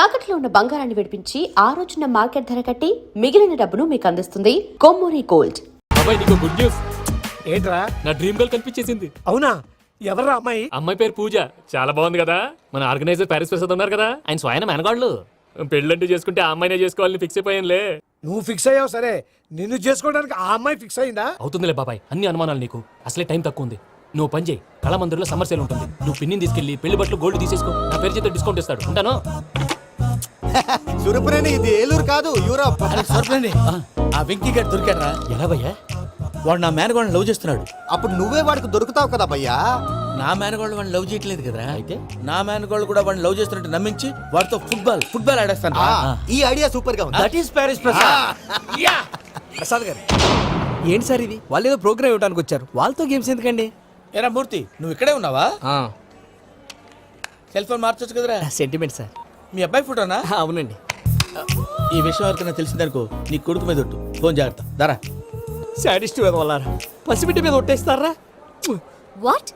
తాకట్లో ఉన్న బంగారాన్ని విడిపించి ఆ రోజున మార్కెట్ ధర కట్టి మిగిలిన డబ్బును మీకు అందిస్తుంది కొమ్మూరి గోల్డ్. అబ్బాయి నీకు గుడ్ న్యూస్. ఏంట్రా? నా డ్రీమ్ గర్ల్ కనిపించేసింది. అవునా? ఎవరా అమ్మాయి? అమ్మాయి పేరు పూజ. చాలా బాగుంది కదా. మన ఆర్గనైజర్ ప్యారిస్ ప్రసాద్ ఉన్నారు కదా, ఆయన స్వయం మెనగాళ్ళు. పెళ్ళంటూ చేసుకుంటే ఆ అమ్మాయినే చేసుకోవాలని ఫిక్స్ అయిపోయానులే. నువ్వు ఫిక్స్ అయ్యావు సరే, నిన్ను చేసుకోవడానికి ఆ అమ్మాయి ఫిక్స్ అయిందా? అవుతుందిలే బాబాయ్, అన్ని అనుమానాలు నీకు. అసలే టైం తక్కువ ఉంది. నువ్వు పని చేయి, కళామందిర్లో సమ్మర్ సేల్ ఉంటుంది. నువ్వు పిన్నిని తీసుకెళ్లి పెళ్లి బట్టలు గోల్డ్ తీసేసుకో. నా పేరు చేత డిస్కౌంట్ ఇస్తాడు. ఉంటాను. సురపురేని ఇది ఏలూరు కాదు, యూరోప్. సురపురేని ఆ వెంకీ గారు దొరికాడరా? ఎలా భయ్యా? వాడు నా మేనగోళ్ళని లవ్ చేస్తున్నాడు. అప్పుడు నువ్వే వాడికి దొరుకుతావు కదా భయ్యా. నా మేనగోళ్ళు వాడిని లవ్ చేయట్లేదు కదా. అయితే నా మేనగోళ్ళు కూడా వాడిని లవ్ చేస్తున్నట్టు నమ్మించి వాడితో ఫుట్బాల్ ఆడేస్తాను. ఈ ఐడియా సూపర్ గా ఉంది. That is Paris Prasad. Prasad గారు ఏంటి సార్ ఇది? వాళ్ళు ఏదో ప్రోగ్రామ్ ఇవ్వడానికి వచ్చారు, వాళ్ళతో గేమ్స్ ఎందుకండి? ఏరా మూర్తి, నువ్వు ఇక్కడే ఉన్నావా? సెల్ ఫోన్ మార్చొచ్చు కదరా. Sentiment sir. మీ అబ్బాయి ఫోటోనా? అవునండి. ఈ విషయం ఎవరికైనా తెలిసిందనుకో నీ కొడుకు మీద ఒట్టు. ఫోన్ జాగ్రత్త. దారా. సాడిస్ట్ మీద వాళ్ళారా? పసిబిడ్డ మీద ఒట్టేస్తారా? వాట్?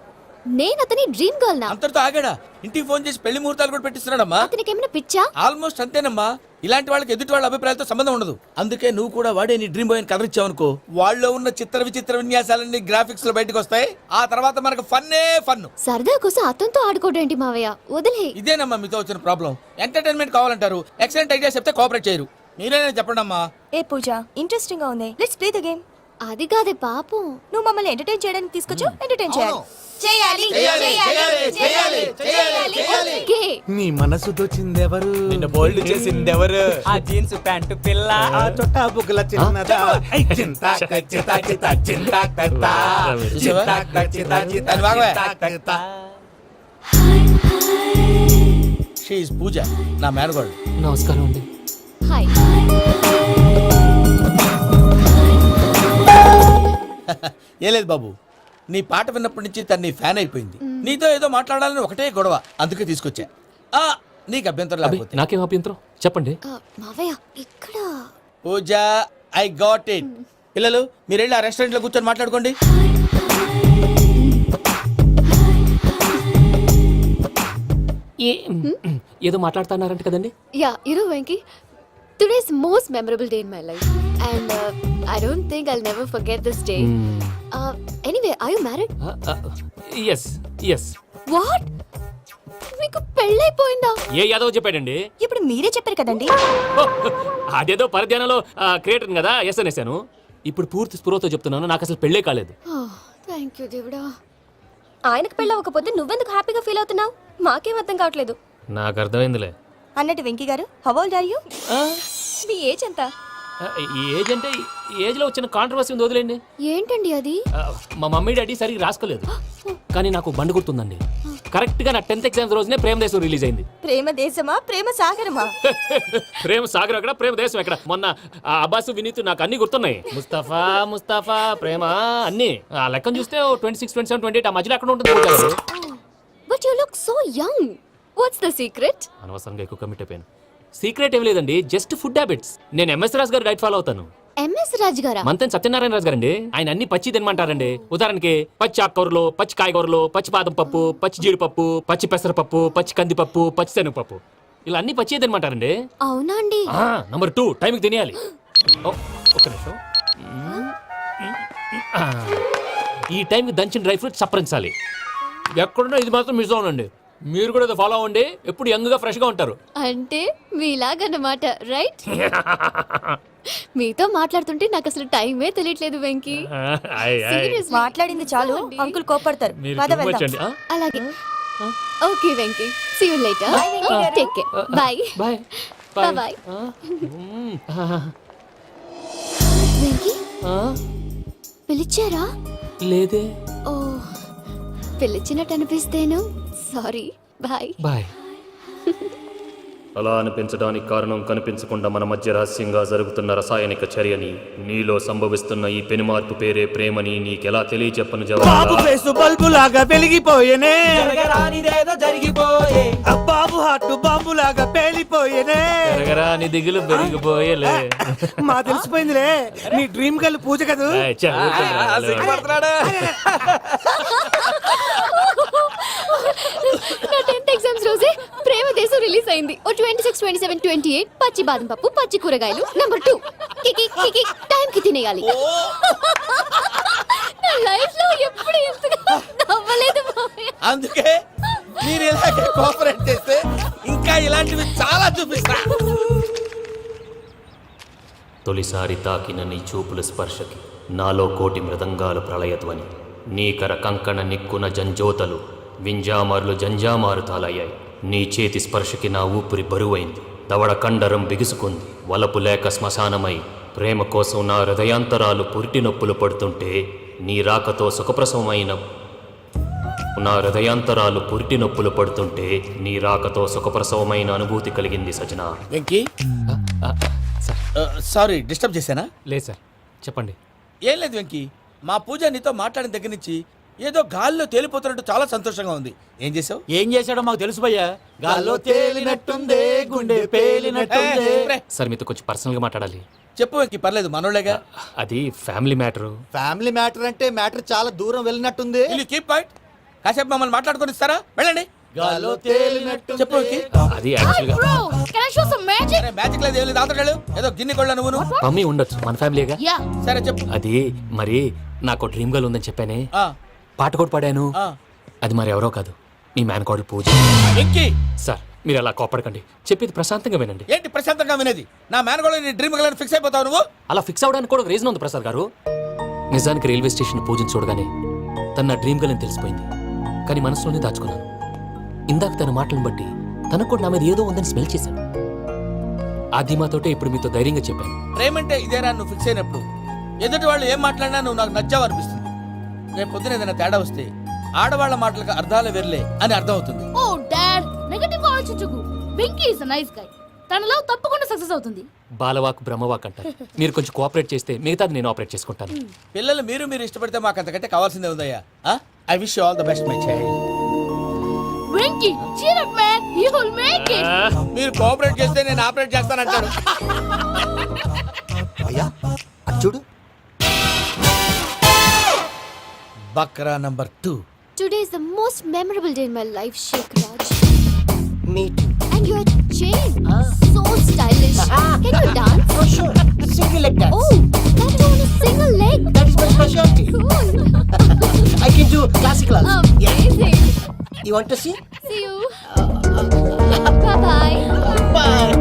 నేను అతని డ్రీమ్ గర్ల్ నా? అంతటితో ఆగాడా? ఇంటికి ఫోన్ చేసి పెళ్లి ముహూర్తాలు కూడా పెట్టిస్తున్నాడమ్మా. అతనికి ఏమైనా పిచ్చా? ఆల్మోస్ట్ అంతేనమ్మా. ఇలాంటి వాళ్ళకి ఎదుటి వాళ్ళ అభిప్రాయాలతో సంబంధం ఉండదు. అందుకే నువ్వు కూడా వాడే నీ డ్రీమ్ బాయ్ అని కవర్ ఇచ్చావనుకో, వాళ్ళలో ఉన్న చిత్ర విచిత్ర విన్యాసాలన్నీ గ్రాఫిక్స్ లో బయటకు వస్తాయి. ఆ తర్వాత మనకు ఫన్నే ఫన్. సరదా కోసం అతనితో ఆడుకోవడం ఏంటి మావయ్య? వదిలే. ఇదేనమ్మా మీతో వచ్చిన ప్రాబ్లం. ఎంటర్టైన్మెంట్ కావాలంటారు, ఎక్సలెంట్ ఐడియా చెప్తే కోఆపరేట్ చేయరు. మీరేనా చెప్పండి అమ్మా. ఏ పూజ, ఇంట్రెస్టింగ్ గా ఉంది. Let's play the game. అది కాదే పాపం. నువ్వు మమ్మల్ని ఎంటర్టైన్ చేయడానికి తీసుకొచ్చు, ఎంటర్టైన్ చేయాలి. ఓకే. నీ మనసు దోచిందెవరు? నిన్ను బోల్డ్ చేసిందెవరు? ఆ జీన్స్ ప్యాంటు పిల్ల, ఆ చొట్టా బుగ్గల చిన్నదా. షీ ఇస్ పూజ, నా మేనగోడు. నమస్కారం అండి. హాయ్. ఏ లేదు బాబు, నీ పాట విన్నప్పటి నుంచి తను నీ ఫ్యాన్ అయిపోయింది. నీతో ఏదో మాట్లాడాలని ఒకటే గొడవ, అందుకే తీసుకొచ్చా. నీకు అభ్యంతరం లేకపోతే. నాకేం అభ్యంతరం చెప్పండి. మావయ్య ఇక్కడ. పూజ, ఐ గాట్ ఇట్. పిల్లలు మీరు వెళ్ళి ఆ రెస్టారెంట్ లో కూర్చొని మాట్లాడుకోండి. ఏదో మాట్లాడుతున్నారంట కదండి. Yeah, Venky, today's most memorable day in my life and I don't think I'll never forget this day. Anyway, are you married? yes. What? మీకు పెళ్ళైపోయిందా? ఏ యాదవ్ చెప్పాడండి? ఇప్పుడు మీరే చెప్పారు కదండి. అదేదో పరధ్యానంలో క్రియేటర్ కదా ఎస్ అనేసాను. ఇప్పుడు పూర్తి స్పృహతో చెప్తున్నాను, నాకు అసలు పెళ్ళే కాలేదు. థ్యాంక్ యూ దేవుడా. ఆయనకు పెళ్ళవకపోతే నువ్వెందుకు హ్యాపీగా ఫీల్ అవుతున్నావు? మాకేం అర్థం కావట్లేదు. నాకు అర్థమైందిలే. అన్నట్టు Venky garu, how old are you? మీ ఏజ్ ఎంత? ఏజ్ అంటే ఏజ్ లో వచ్చిన కాంట్రవర్సీ ఉంది, వదిలేండి. ఏంటండి అది? మా మమ్మీ డాడీ సరిగ్గా రాసుకోలేదు, కానీ నాకు బండి గుర్తుందండి. కరెక్ట్ గా నా 10th ఎగ్జామ్స్ రోజునే ప్రేమ దేశం రిలీజ్ అయింది. ప్రేమ దేశమా, ప్రేమ సాగరమా? ప్రేమ సాగరం ఎక్కడ, ప్రేమ దేశం ఎక్కడ? మొన్న అబ్బాసు వినీత్ నాకు అన్ని గుర్తున్నాయి. ముస్తఫా ప్రేమ అన్ని ఆ లెక్కను చూస్తే 26, 27, 28 ఆ మధ్యలో ఎక్కడ ఉంటుంది. But you look so young. What's the secret? అనవసరంగా ఎక్కువ కమిట్ అయిపోయాను. సీక్రెట్ ఏం లేదండి, జస్ట్ ఫుడ్ హ్యాబిట్స్. నేను ఎంఎస్ రాజు గారు డైట్ ఫాలో అవుతాను. ఎంఎస్ రాజు గారా? మంతెన్ సత్యనారాయణ రాజు గారండి. ఆయన అన్ని పచ్చి తినమంటారండి. ఉదాహరణకి పచ్చి ఆకుకూరలు, పచ్చి కాయగూరలు, పచ్చి బాదం పప్పు, పచ్చి జీడిపప్పు, పచ్చి పెసరపప్పు, పచ్చి కందిపప్పు, పచ్చి శనగపప్పు, ఇలా అన్ని పచ్చి తినమంటారండి. అవునా అండి? నంబర్ 2, టైంకి తినేయాలి. ఒక్క నిమిషం. ఈ టైంకి దంచిన డ్రై ఫ్రూట్స్ సప్పరించాలి. ఎక్కడున్నా ఇది మాత్రం మిస్ అవునండి. మీరు కూడా ఇది ఫాలో అవ్వండి, ఎప్పుడు యంగ్ గా ఫ్రెష్ గా ఉంటారు. అంటే మీలాగన్నమాట, రైట్? మీతో మాట్లాడుతుంటే నాకు అసలు టైమే తెలియట్లేదు వెంకీ. మాట్లాడింది చాలు, అంకుల్ కోపడతారు. అలాగే. Okay Venky, see you later. Take care. Bye bye. Venky, పిలిచారా? లేదే. ఓ, పిలిచినట్టు అనిపిస్తేను. సారీ. బాయ్. అలా అనిపించడానికి కారణం కనిపించకుండా మన మధ్య రహస్యంగా జరుగుతున్న రసాయనిక చర్యని, నీలో సంభవిస్తున్న ఈ పెనుమార్పు పేరే ప్రేమని నీకెలా తెలియచెప్పను బాబు ఫేసు బల్బు లాగా వెలిగిపోయేనే, బాబు హార్ట్ బాంబు లాగా పేలిపోయేనే, నీ దిగులు పెరిగిపోయేలే. మా తెలిసిపోయిందిలే, నీ డ్రీమ్ గర్ల్ పూజ కదా. నా 10th ఎగ్జామ్స్ రోజే ప్రేమ దేశం రిలీజ్ అయింది ఓ 26, 27, 28 పచ్చి బాదం పప్పు పచ్చి కూరగాయలు నెంబర్ 2 కికి కికి టైం కి తినేయాలి. నా లైఫ్ లో ఎప్పుడు ఇంతగా నవ్వలేదు మామయ్య. అందుకే మీరు ఇలాగే కోఆపరేట్ చేస్తే ఇంకా ఇలాంటివి చాలా చూపిస్తా. తొలిసారి తాకిన నీ చూపుల స్పర్శకి నాలో కోటి మృదంగాలు ప్రళయధ్వని, నీకర కంకణ నిక్కున జంజోతలు వింజామారులు జంజామారు తాలయ్యాయి. నీ చేతి స్పర్శకి నా ఊపిరి బరువైంది, దవడ కండరం బిగుసుకుంది. వలపు లేక శ్మశానమై ప్రేమ కోసం నా హృదయాంతరాలు పురిటి నొప్పులు పడుతుంటే నీ రాకతో సుఖప్రసవమైన సుఖప్రసవమైన అనుభూతి కలిగింది సజనా. వెంకీ సారీ డిస్టర్బ్ చేశానా? లేదు సార్, చెప్పండి. ఏం లేదు వెంకీ, మా పూజ నీతో మాట్లాడిన దగ్గర నుంచి ఏదో గాల్లో తేలిపోతున్నట్టు చాలా సంతోషంగా ఉంది. ఏం చేసావు? ఏం చేశాడో మాకు తెలుసు భయ్యా. గాల్లో తేలినట్టుందే గుండె పేలినట్టుందే. సార్ మీతో కొంచెం పర్సనల్గా మాట్లాడాలి. చెప్పు వెంకీ, పర్లేదు మనోళ్ళేగా. అది ఫ్యామిలీ మ్యాటరు. ఫ్యామిలీ మ్యాటర్ అంటే మ్యాటర్ చాలా దూరం వెళ్ళినట్టుంది. వీళ్ళు కీప్ పాయింట్. కాసేపు మమ్మల్ని మాట్లాడుకొని ఇస్తారా? వెళ్ళండి. గాల్లో తేలినట్టు చెప్పు వెంకీ. అది యాక్చువల్గా Bro, can I show some magic? అరే మ్యాజిక్ లేదు, ఏం లేదు, ఆతడాడు ఏదో గిన్నె కొళ్ళ నువ్వు. మమ్మీ ఉండొచ్చు, మన ఫ్యామిలీగా. Yeah. సరే చెప్పు. అది మరి నాకు డ్రీమ్ గర్ల్ ఉందని చెప్పానే, ఆ, పాట కూడా పాడాను. ఆ. అది మరి ఎవరో కాదు, మీ మేనకోడలు పూజ. వెంకీ సార్ మీరు అలా కోపడకండి, చెప్పేది ప్రశాంతంగా వినండి. ఏంటి ప్రశాంతంగా వినేది? నా మేనగోళ నీ డ్రీమ్ గలని ఫిక్స్ అయిపోతావు నువ్వు. అలా ఫిక్స్ అవడానికి కూడా ఒక రీజన్ ఉంది ప్రసాద్ గారు. నిజానికి రైల్వే స్టేషన్ పూజను చూడగానే తన నా డ్రీమ్ గర్ల్ అని తెలిసిపోయింది, కానీ మనసులోనే దాచుకున్నాను. ఇందాక తన మాటలను బట్టి తనకు కూడా నా మీద ఏదో ఉందని స్మెల్ చేశాను. ఆ ధీమాతోటే ఇప్పుడు మీతో ధైర్యంగా చెప్పాను. ప్రేమంటే ఇదేనా నువ్వు ఫిక్స్ అయినప్పుడు ఎదుటి వాళ్ళు ఏం మాట్లాడినా నువ్వు నాకు నచ్చావు అనిపిస్తుంది. రేపు పొద్దున ఏదైనా తేడా వస్తే ఆడవాళ్ల మాటలకు అర్థాలు వెర్లే అని అర్థం అవుతుంది. ఓ డాడ్, నెగటివ్ ఆలోచించకు. Venky is nice guy. తన లవ్ తప్పకుండా సక్సెస్ అవుతుంది. బాలవాక్ బ్రహ్మవాక్ అంటారు. మీరు కొంచెం కోఆపరేట్ చేస్తే మిగతాది నేను ఆపరేట్ చేసుకుంటాను. పిల్లలు మీరు ఇష్టపడితే మాకు అంతకంటే కావాల్సిందే ఉందయ్యా. I wish all the best my child. Venky, cheer up man, you will make it. మీరు కోఆపరేట్ చేస్తే నేను ఆపరేట్ చేస్తానంటాడు. అయ్యా అటు చూడు. Bakra number 2. Today is the most memorable day in my life, Sheikh Raj. Me too. And your chain, so stylish. Can you dance? For sure. Single leg dance. Oh, that too on a single leg. That is my specialty. Cool. I can do classical also. Amazing. You want to see? See you. Bye-bye. Bye.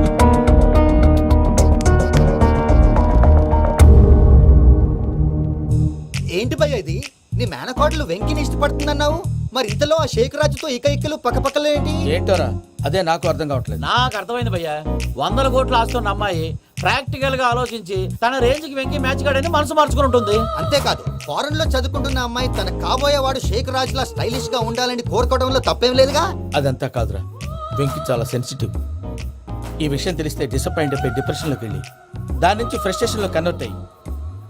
ఏంటి భయ్య ఇది? నీ మేనకోడలు వెంకిని ఇష్టపడుతుందన్నావు, మరి ఇంతలో ఆ షేక్ రాజుతో ఇకలు పక్కపక్కలేంటి? ఏంటోరా అదే నాకు అర్థం కావట్లేదు. నాకు అర్థమైంది భయ్యా. 100 కోట్లు ఆస్తున్న అమ్మాయి ప్రాక్టికల్ గా ఆలోచించి తన రేంజ్ కి వెంకీ మ్యాచ్ కాడని మనసు మార్చుకుని ఉంటుంది. అంతేకాదు, ఫారెన్ లో చదువుకుంటున్న అమ్మాయి తన కాబోయేవాడు షేక్ రాజులా స్టైలిష్ గా ఉండాలని కోరుకోవడంలో తప్పేం లేదుగా. అదంతా కాదురా, వెంకీ చాలా సెన్సిటివ్. ఈ విషయం తెలిస్తే డిసప్పాయింట్ అయిపోయి డిప్రెషన్లోకి వెళ్ళి దాని నుంచి ఫ్రస్ట్రేషన్లో కన్వర్ట్ అయ్యి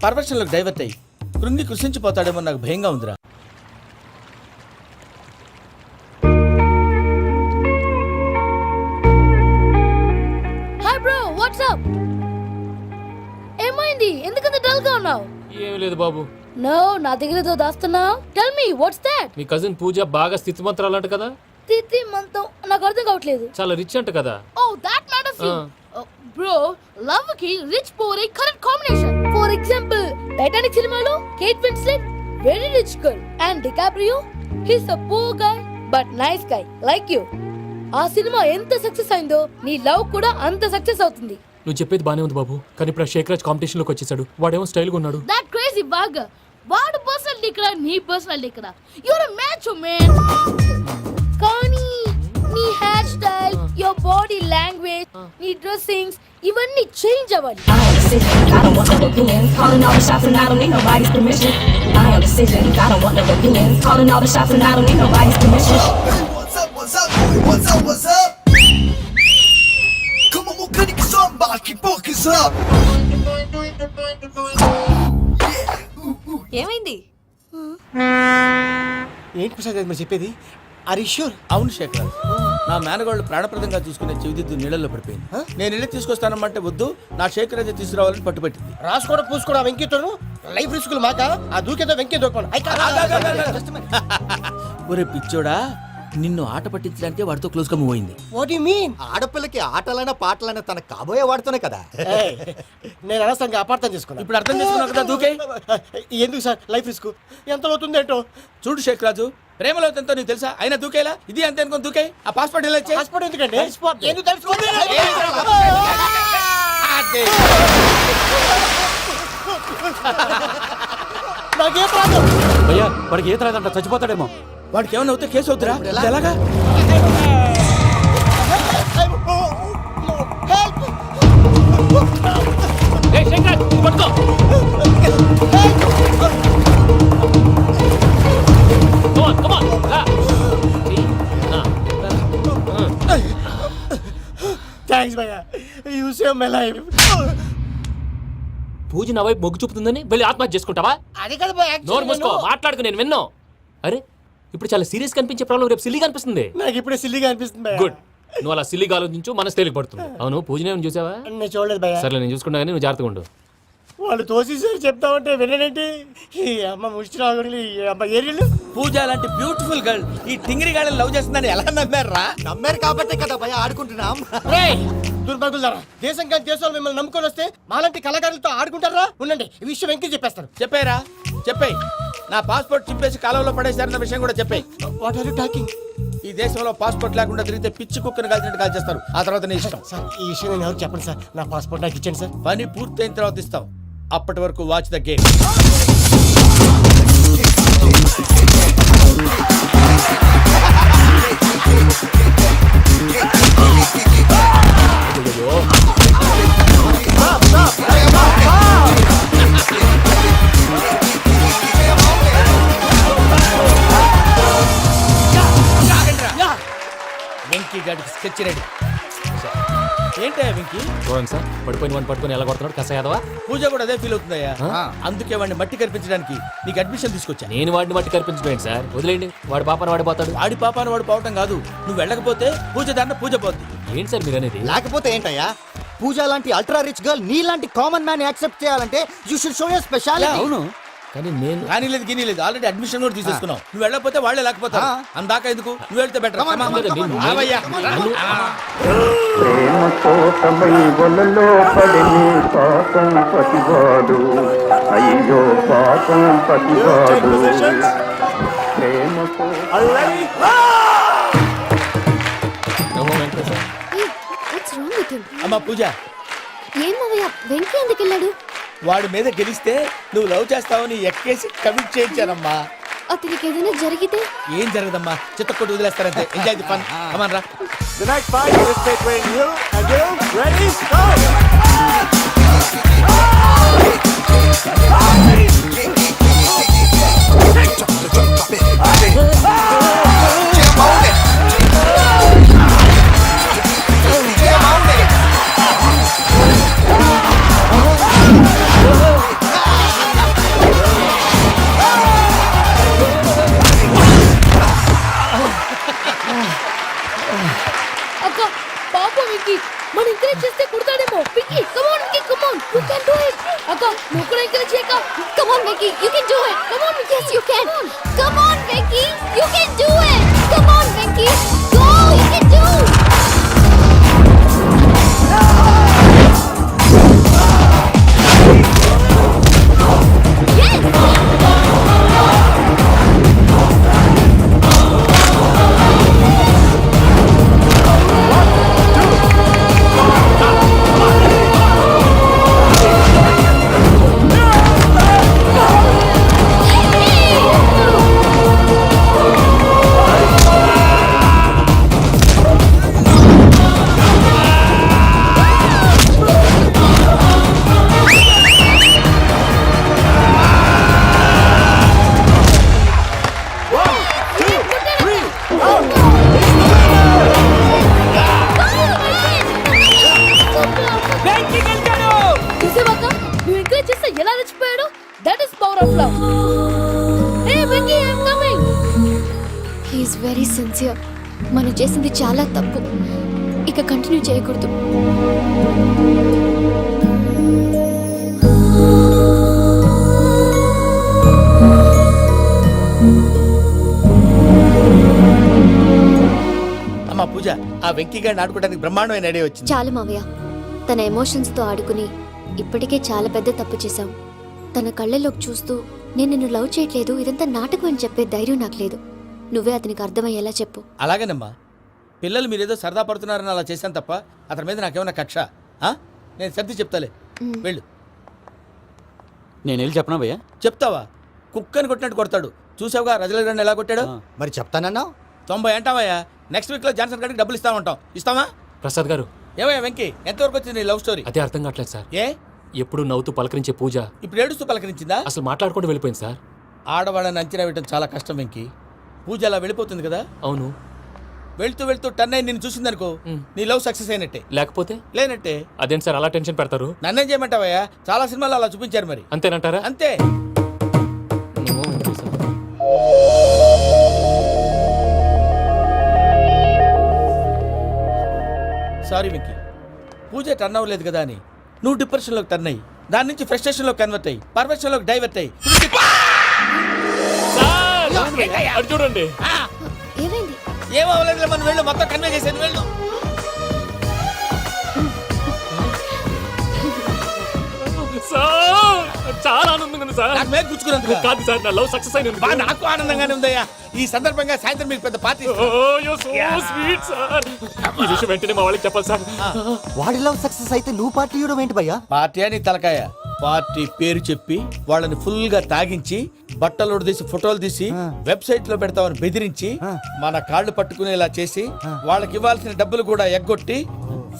పర్వర్షన్లోకి డైవర్ట్ అయ్యి కృంగి కృషించిపోతాడేమో నాకు భయంగా ఉందిరా. Hi bro, what's up? ఏమైంది? ఎందుకంత డల్ గా ఉన్నావు? ఏం లేదు బాబు. No, నా దగ్గర ఏదో దాస్తున్నావు. Tell me, what's that? మీ కజిన్ పూజ బాగా స్థితిమంతరాలు అంట కదా. తిత్తి మంతం నాకు అర్థం కావట్లేదు. చాలా రిచ్ అంట కదా. Oh, that matters you. Bro, love కి rich poor a correct combination. For example, Titanic సినిమాలో Kate Winslet very rich girl and DiCaprio he's a poor guy but nice guy like you. ఆ cinema ఎంత success అయిందో నీ love కూడా అంత success అవుతుంది. నువ్వు చెప్పేది బానే ఉంది బాబు, కానీ ఇప్పుడు షేక్ రాజ్ కాంపిటీషన్ లోకి వచ్చేసాడు. వాడేమో స్టైల్ గా ఉన్నాడు. That crazy bug. వాడు పర్సనల్ ఇక్కడ నీ పర్సనల్ ఇక్కడ. You're a macho man. కానీ నీ hair style, your body language, నీ డ్రెస్సింగ్స్ ఇవన్నీ చేంజ్ అవ్వాలి. I am decision, I don't want no opinions. Calling all the shots and I don't need nobody's permission. I am decision, I don't want no opinions. Calling all the shots and I don't need nobody's permission. What's up, what's up, boy? What's up, what's up? Come on, can you get somebody keep focus up? ఏమైంది? ఏంటి ప్రసాద్ గారు మీరు చెప్పేది? Are you sure? అవును శేఖర్, నా మేనగోళ్ళు ప్రాణప్రదంగా చూసుకునే చెవిదిద్దు నీళ్ళల్లో పడిపోయింది. నేను ఇల్లు తీసుకొస్తానమ్మంటే వద్దు, నా శేఖర్ అయితే తీసుకురావాలని పట్టుబట్టింది. రాసుకోవడం పూసుకోవడం ఆ వెంకీతోను లైఫ్ రిస్కులు మాక ఆ దూకేదో వెంకీ దూకోను. ఒరే పిచ్చోడా, నిన్ను ఆట పట్టించడానికి వాడితో క్లోజ్ గా మూవ్ అయింది. What you mean? ఆడపిల్లకి ఆటలైనా పాటలైనా తన కాబోయే వాడుతోనే కదా. నేను అనవసరంగా అపార్థం చేసుకున్నా. ఇప్పుడు అర్థం చేసుకున్నావు కదా, దూకే. ఎందుకు సార్ లైఫ్ రిస్క్ ఎంత అవుతుంది ఏంటో. చూడు షేక్ రాజు, ప్రేమలో ఎంతో నీకు తెలుసా? అయినా దూకేలా? ఇది అంతే అనుకుని దూకే. ఆ పాస్పోర్ట్ ఎలా ఇచ్చే? పాస్పోర్ట్ ఎందుకండి? ఎందుకు తెలుసుకోండి. నాకేం ప్రాబ్లం? భయ్యా వాడికి ఈత రాదంట, చచ్చిపోతాడేమో. వాడికి ఏమైనా అవుతే కేసు అవుతురా? ఎలాగా? థ్యాంక్స్ భయ్యా, యు సేవ్ మై లైఫ్. పూజ నా వైపు మొగ్గు చూపుతుందని వెళ్ళి ఆత్మహత్య చేసుకుంటావా? అది కదా భయ్యా, నోరు మూసుకో, మాట్లాడుకు, నేను విన్నో. అరే ఇప్పుడు చాలా సీరియస్ కనిపించే ప్రాబ్లం రేపు సిల్లీగా అనిపిస్తుంది. నాకు ఇప్పుడే సిల్లీగా అనిపిస్తుంది భయ్యా. గుడ్, నువ్వు అలా సిల్లీగా ఆలోచించు, మనసు తేలిక పడుతుంది. అవును, పూజనే చూసావా? నేను చూడలేదు భయ్యా. సరే నేను చూసుకుంటా కానీ నువ్వు జాగ్రత్తగా ఉండు. వాళ్ళు తోసేసారు చెప్తామంటే విననేంటి? ఈ అమ్మ ముష్టి రాగులు, ఈ అమ్మ ఏరియలు. పూజ లాంటి బ్యూటిఫుల్ గర్ల్ ఈ టింగిరి గాడిని లవ్ చేస్తుందని ఎలా నమ్మారా? నమ్మారు కాబట్టే కదా భయ ఆడుకుంటున్నాం. దుర్భగులారా, దేశం కానీ దేశంలో మిమ్మల్ని నమ్ముకొని వస్తే మాలాంటి కళాకారులతో ఆడుకుంటారా? ఉండండి, ఈ విషయం వెంకీ చెప్పేస్తారు. చెప్పారా? చెప్పేయ్. నా పాస్పోర్ట్ చింపేసి కాలంలో పడేశారన్న విషయం కూడా చెప్పేయ్. What are you talking? ఈ దేశంలో పాస్పోర్ట్ లేకుండా తిరిగితే పిచ్చి కుక్కను కాల్చినట్టు కాల్చేస్తారు. ఆ తర్వాత నీ ఇష్టం. సార్ ఈ విషయం నేను ఎవరు చెప్పండి సార్. నా పాస్పోర్ట్ నాకు ఇచ్చాను సార్. పని పూర్తయిన తర్వాత ఇస్తాం. అప్పటి వరకు వాచ్ ద గేమ్. వెంకీ గారికి స్కెచ్ రెడీ. ఏంటా వెంకీ? చూడండి సార్, పడిపోయిన వాడిని పట్టుకొని ఎలా కొడుతున్నాడు కస యాదవా. పూజ కూడా అదే ఫీల్ అవుతుందయ్యా. అందుకే వాడిని మట్టి కనిపించడానికి నీకు అడ్మిషన్ తీసుకొచ్చా. నేను వాడిని మట్టి కనిపించలేండి సార్, వదిలేండి. వాడి పాపను వాడిపోతాడు. వాడి పాపాను వాడు పోవటం కాదు, నువ్వు వెళ్ళకపోతే పూజ దాన్న పూజ పోద్ది. ఏంటి సార్ మీరు అనేది? లేకపోతే ఏంటయ్యా, పూజ లాంటి అల్ట్రా రిచ్ గర్ల్ నీ లాంటి కామన్ మ్యాన్ యాక్సెప్ట్ చేయాలంటే you should show your speciality. అవును, కానీ నేను కానీ లేదు గిని లేదు, ఆల్రెడీ అడ్మిషన్ కూడా తీసేసుకున్నావు. నువ్వు వెళ్ళకపోతే వాళ్ళే లేకపోతారు. అందాక ఎందుకు, నువ్వు వెళ్తే బెటర్. ప్రేమ కోసమై వలలో పడిని పాపం పతివాడు, అయ్యో పాపం పతివాడు. ప్రేమ వాట్స్ రాంగ్ విత్ హిమ్? అమ్మా పూజ, ఏం మావయ్య, వెంకీ ఎందుకు వెళ్ళాడు? వాడి మీద గెలిస్తే నువ్వు లవ్ చేస్తావని ఎక్కేసి కమిట్ చేయించానమ్మా. అతనికి ఏదైనా జరిగితే? ఏం జరగదమ్మా, చిత్తకొట్టు వదిలేస్తారంతే. Enjoy the fun. కమాన్ రా. The next fight is between you and you. Ready? Go! అక్క పాప వెంకీ, మన ఎంకరేజ్ చేస్తే కుడతాడేమో. Venky come on Venky, come on, you can do it. అక్క నువ్వు కూడా ఎంకరేజ్ చేయక. Come on, Vicky, you can do it. Come on, yes, you can. Come on, Vicky, you can do it. Come on, Vicky, go, you can do. చూసావాక, నువ్వు encourage చేస్తే ఎలా రెచ్చిపోయాడు. That is power of love. Hey Venky, I am coming. He is very sincere. మనం చేసింది చాలా తప్పు, ఇక continue చేయకూడదు. పూజ ఆ వెంకీ గారిని ఆడుకోవడానికి బ్రహ్మాండమైన ఐడియా వచ్చింది. చాలు మావయ్య, తన ఎమోషన్స్తో ఆడుకుని ఇప్పటికే చాలా పెద్ద తప్పు చేశావు. తన కళ్ళలోకి చూస్తూ నేను నిన్ను లవ్ చేయట్లేదు, ఇదంతా నాటకం అని చెప్పే ధైర్యం నాకు లేదు. నువ్వే అతనికి అర్థమయ్యేలా చెప్పు. అలాగేనమ్మా, పిల్లలు మీరేదో సరదా పడుతున్నారని అలా చేశాను తప్ప అతని మీద నాకేమన్నా కక్ష? నేను సర్ది చెప్తాలే, వెళ్ళు. నేను వెళ్ళి చెప్పనా భయ్యా? చెప్తావా? కుక్కని కొట్టినట్టు కొడతాడు. చూసావుగా రజలగడ్డ ఎలా కొట్టాడు? మరి చెప్తానన్నావు. 90 అంటావయ్యా. నెక్స్ట్ వీక్ లో జాన్సన్ గారికి డబ్బులు ఇస్తా ఉంటాం. ఇస్తావా? ప్రసాద్ గారు, ఏమయ్యా వెంకీ, ఎంతవరకు వచ్చింది నీ లవ్ స్టోరీ? అదే అర్థం కావట్లేదు సార్. ఏ ఎప్పుడు నవ్వుతూ పలకరించే పూజ ఇప్పుడు ఏడుస్తూ పలకరించిందా? అసలు మాట్లాడుకుంటూ వెళ్ళిపోయింది సార్. ఆడవాళ్ళని అంచనా వేయడం చాలా కష్టం వెంకీ. పూజ అలా వెళ్ళిపోతుంది కదా. అవును. వెళ్తూ వెళ్తూ టర్న్ అయి నిన్ను చూసిందనుకో, నీ లవ్ సక్సెస్ అయినట్టే. లేకపోతే లేనట్టే. అదేంటి సార్ అలా టెన్షన్ పెడతారు? నన్నేం చేయమంటావయ్యా? చాలా సినిమాలు అలా చూపించారు మరి. అంతేనంటారా? అంతే. సారీ వెంకీ, పూజ టర్న్ అవ్వలేదు కదా అని నువ్వు డిప్రెషన్లోకి టర్న్ అయ్యి దాని నుంచి ఫ్రస్ట్రేషన్లోకి కన్వర్ట్ అయ్యి పర్వర్షన్లోకి డైవర్ట్ అయ్యి చూడండి. ఏమైంది? ఏమవ్వలేదు, మనం వెళ్ళు, మొత్తం కన్వే చేసేది వెళ్ళు. చాలా ఆనందంగా ఉంది సార్. నాకు మీద కూర్చుకున్నందుకు కాదు సార్, నా లవ్ సక్సెస్ అయినందుకు. నాకు ఆనందంగానే ఉందయ్యా. ఈ సందర్భంగా సాయంత్రం మీకు పెద్ద పార్టీ. Sweet sir. ఈ విషయం వెంటనే మా వాళ్ళకి చెప్పాలి సార్. వాడి లవ్ సక్సెస్ అయితే నువ్వు పార్టీ ఇవ్వడం ఏంటి భయ్యా? పార్టీ అని తలకాయ. పార్టీ పేరు చెప్పి వాళ్ళని ఫుల్ గా తాగించి బట్టలు తీసి ఫోటోలు తీసి వెబ్సైట్ లో పెడతామని బెదిరించి మన కాళ్ళు పట్టుకునేలా చేసి వాళ్ళకి ఇవ్వాల్సిన డబ్బులు కూడా ఎగ్గొట్టి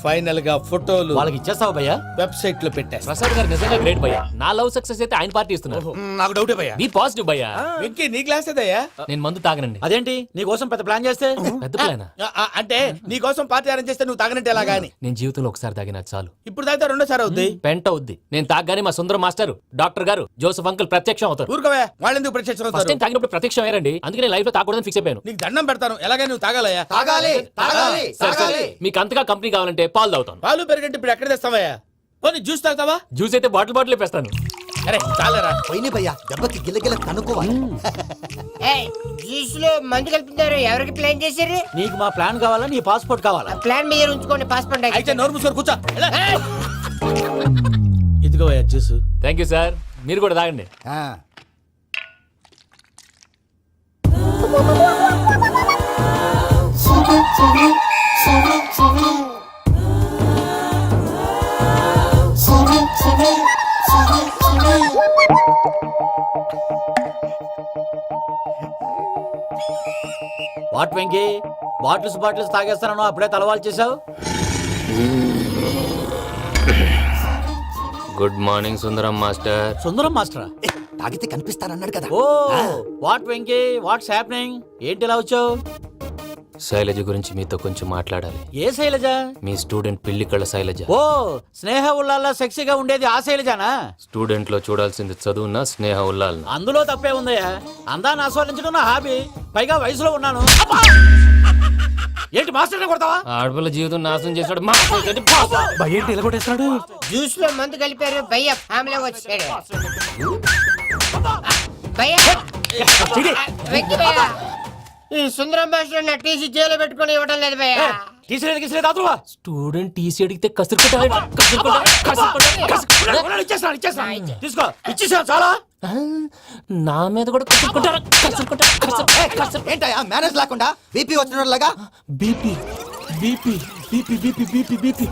ఫైనల్ గా ఫోటోలు వాళ్ళకి ఇచ్చేస్తావా భయ్యా? వెబ్సైట్ లో పెట్టేస్తా. ప్రసాద్ గారు నిజంగా గ్రేట్ భయ్యా. నా లవ్ సక్సెస్ అయితే ఆయన పార్టీ ఇస్తున్నారు. నాకు డౌటే భయ్యా. బీ పాజిటివ్ భయ్యా. వెంకీ నీ గ్లాస్ ఏదయ్యా? నేను మందు తాగనండి. అదేంటి నీ కోసం పెద్ద ప్లాన్ చేస్తే? పెద్ద ప్లానా? అంటే నీ కోసం పార్టీ అరేంజ్ చేస్తే నువ్వు తాగనంటే ఎలాగా అని. నేను జీవితంలో ఒకసారి తాగినా చాలు. ఇప్పుడు తాగితే రెండోసారి అవుద్ది. పెంట అవుద్ది. నేను తాగగానే మా సుందరం మాస్టర్, డాక్టర్ గారు, జోసెఫ్ అంకుల్ ప్రత్యక్షం అవుతారు. ఊరుకోవా, వాళ్ళెందుకు ప్రత్యక్షం ఫస్ట్ అవుతారు? టైం తాగినప్పుడు ప్రత్యక్షం అయ్యారండి. అందుకే లైఫ్ లో తాగకూడదని ఫిక్స్ అయిపోయాను. నీకు దండం పెడతాను, ఎలాగైనా నువ్వు తాగాలయ్యా. తాగాలి తాగాలి సరే సరే, తాగాలి. మీకు అంతగా కంపెనీ కావాలంటే పాలు తాగుతాను. పాలు పెరిగంటే ఇప్పుడు ఎక్కడ తెస్తావయ్యా? పోనీ జ్యూస్ తాగుతావా? జ్యూస్ అయితే బాటిల్ బాటిల్ వేస్తాను. అరే చాలరా. పోయిన భయ్యా, దెబ్బకి గిల్లగిల్ల కనుక్కోవాలి. జ్యూస్ లో మందు కలుపుతున్నారు. ఎవరికి ప్లాన్ చేశారు? నీకు మా ప్లాన్ కావాలా, నీ పాస్పోర్ట్ కావాలా? ప్లాన్ మీద ఉంచుకోండి, పాస్పోర్ట్ అయితే నోరు మూసుకొని కూర్చో. ఇదిగోవయ్యా జ్యూస్. Thank you sir. మీరు కూడా తాగండి. వాట్ వెంకీ, బాటిల్స్ తాగేస్తానో అప్పుడే తలవాలు చేసావు. Good morning Sundaram master. Sundaram మాస్టరా? తాగితే కనిపిస్తారన్నాడు కదా. Oh what Venky, what's happening? ఏంటి ఇలా వచ్చావు? శైలజ గురించి మీతో కొంచెం మాట్లాడాలి. ఏ శైలజ? మీ స్టూడెంట్ పిల్లి కళ్ళ శైలజ. ఓ స్నేహ ఉల్లాల్లో సెక్సీగా ఉండేది ఆ శైలజానా? స్టూడెంట్ లో చూడాల్సింది చదువున స్నేహ ఉల్లాల్. అందులో తప్పే ఉందయ్యా. అందాన్ని ఆస్వాదించడం నా హాబీ. పైగా వయసులో ఉన్నాను. ఏంటి మాస్టర్ కొడతావా? ఆడపిల్ల జీవితం నాశనం చేశాడు. ఏంటి ఇలా కొట్టేస్తున్నాడు? జ్యూస్ లో మందు కలిపారు. భయ్య ఫ్యామిలీ వచ్చాడు. భయ్య వెంకీ భయ్య, ఈ సుందరం భాష నా టీసీ జైలు పెట్టుకుని ఇవ్వడం లేదు భయ్య. స్టూడెంట్ టీసీ అడిగితే తీసుకో, ఇచ్చేసాను చాలా. నా మీద కూడా ఏంటయ్యా మేనేజ్ లేకుండా బీపీ వచ్చినలాగా? BP BP BP BP BP BP.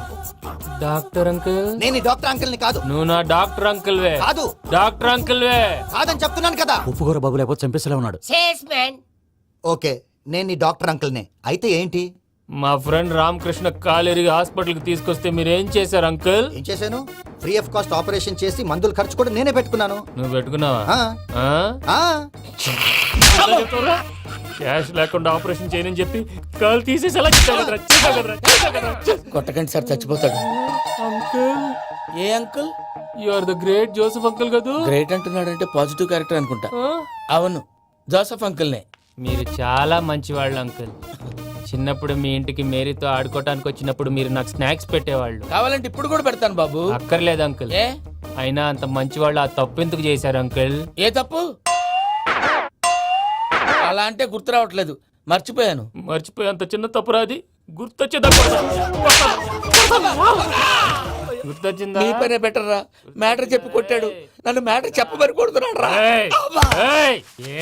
Doctor uncle, నేను ఈ డాక్టర్ అంకుల్ ని కాదు. నువ్వు నా డాక్టర్ అంకుల్ వే. కాదు డాక్టర్ అంకుల్ వే. కాదని చెప్తున్నాను కదా. ఉప్పుకూర బాబు లేకపోతే చంపేసేలా ఉన్నాడు. Sales man. ఓకే, నేను ఈ డాక్టర్ అంకుల్ నే. అయితే ఏంటి? మా ఫ్రెండ్ రామకృష్ణ కాలేరికి హాస్పిటల్ కి తీసుకొస్తే మీరేం చేశారు అంకుల్? ఏం చేశాను? ఫ్రీ ఆఫ్ కాస్ట్ ఆపరేషన్ చేసి మందుల ఖర్చు కూడా నేనే పెట్టుకున్నాను. నువ్వు పెట్టుకున్నావా? ఆ. క్యాష్ లేకుండా ఆపరేషన్ చేయనని చెప్పి కాల్ తీసేసి ఎలా కొట్టకండి సార్, చచ్చిపోతాడు. అంకుల్, ఏ uncle? You are the great Joseph uncle కదూ. గ్రేట్ అంటున్నాడంటే పాజిటివ్ క్యారెక్టర్ అనుకుంటా. అవును, జోసెఫ్ అంకుల్నే. మీరు చాలా మంచివాళ్ళు అంకుల్. చిన్నప్పుడు మీ ఇంటికి మేరీతో ఆడుకోవటానికి వచ్చినప్పుడు మీరు నాకు స్నాక్స్ పెట్టేవాళ్ళు. కావాలంటే ఇప్పుడు కూడా పెడతాను బాబు. అక్కర్లేదు అంకుల్. ఏ అయినా అంత మంచివాళ్ళు ఆ తప్పు ఎందుకు చేశారు అంకుల్? ఏ తప్పు? అలా అంటే గుర్తు రావట్లేదు, మర్చిపోయాను. మర్చిపోయి అంత చిన్న తప్పు రాది. గుర్తొచ్చిందా? గుర్తొచ్చిందా? నీ పనే బెటర్ రా. మ్యాటర్ చెప్పి కొట్టాడు, నన్ను మ్యాటర్ చెప్పమని కొడుతున్నాడు రా.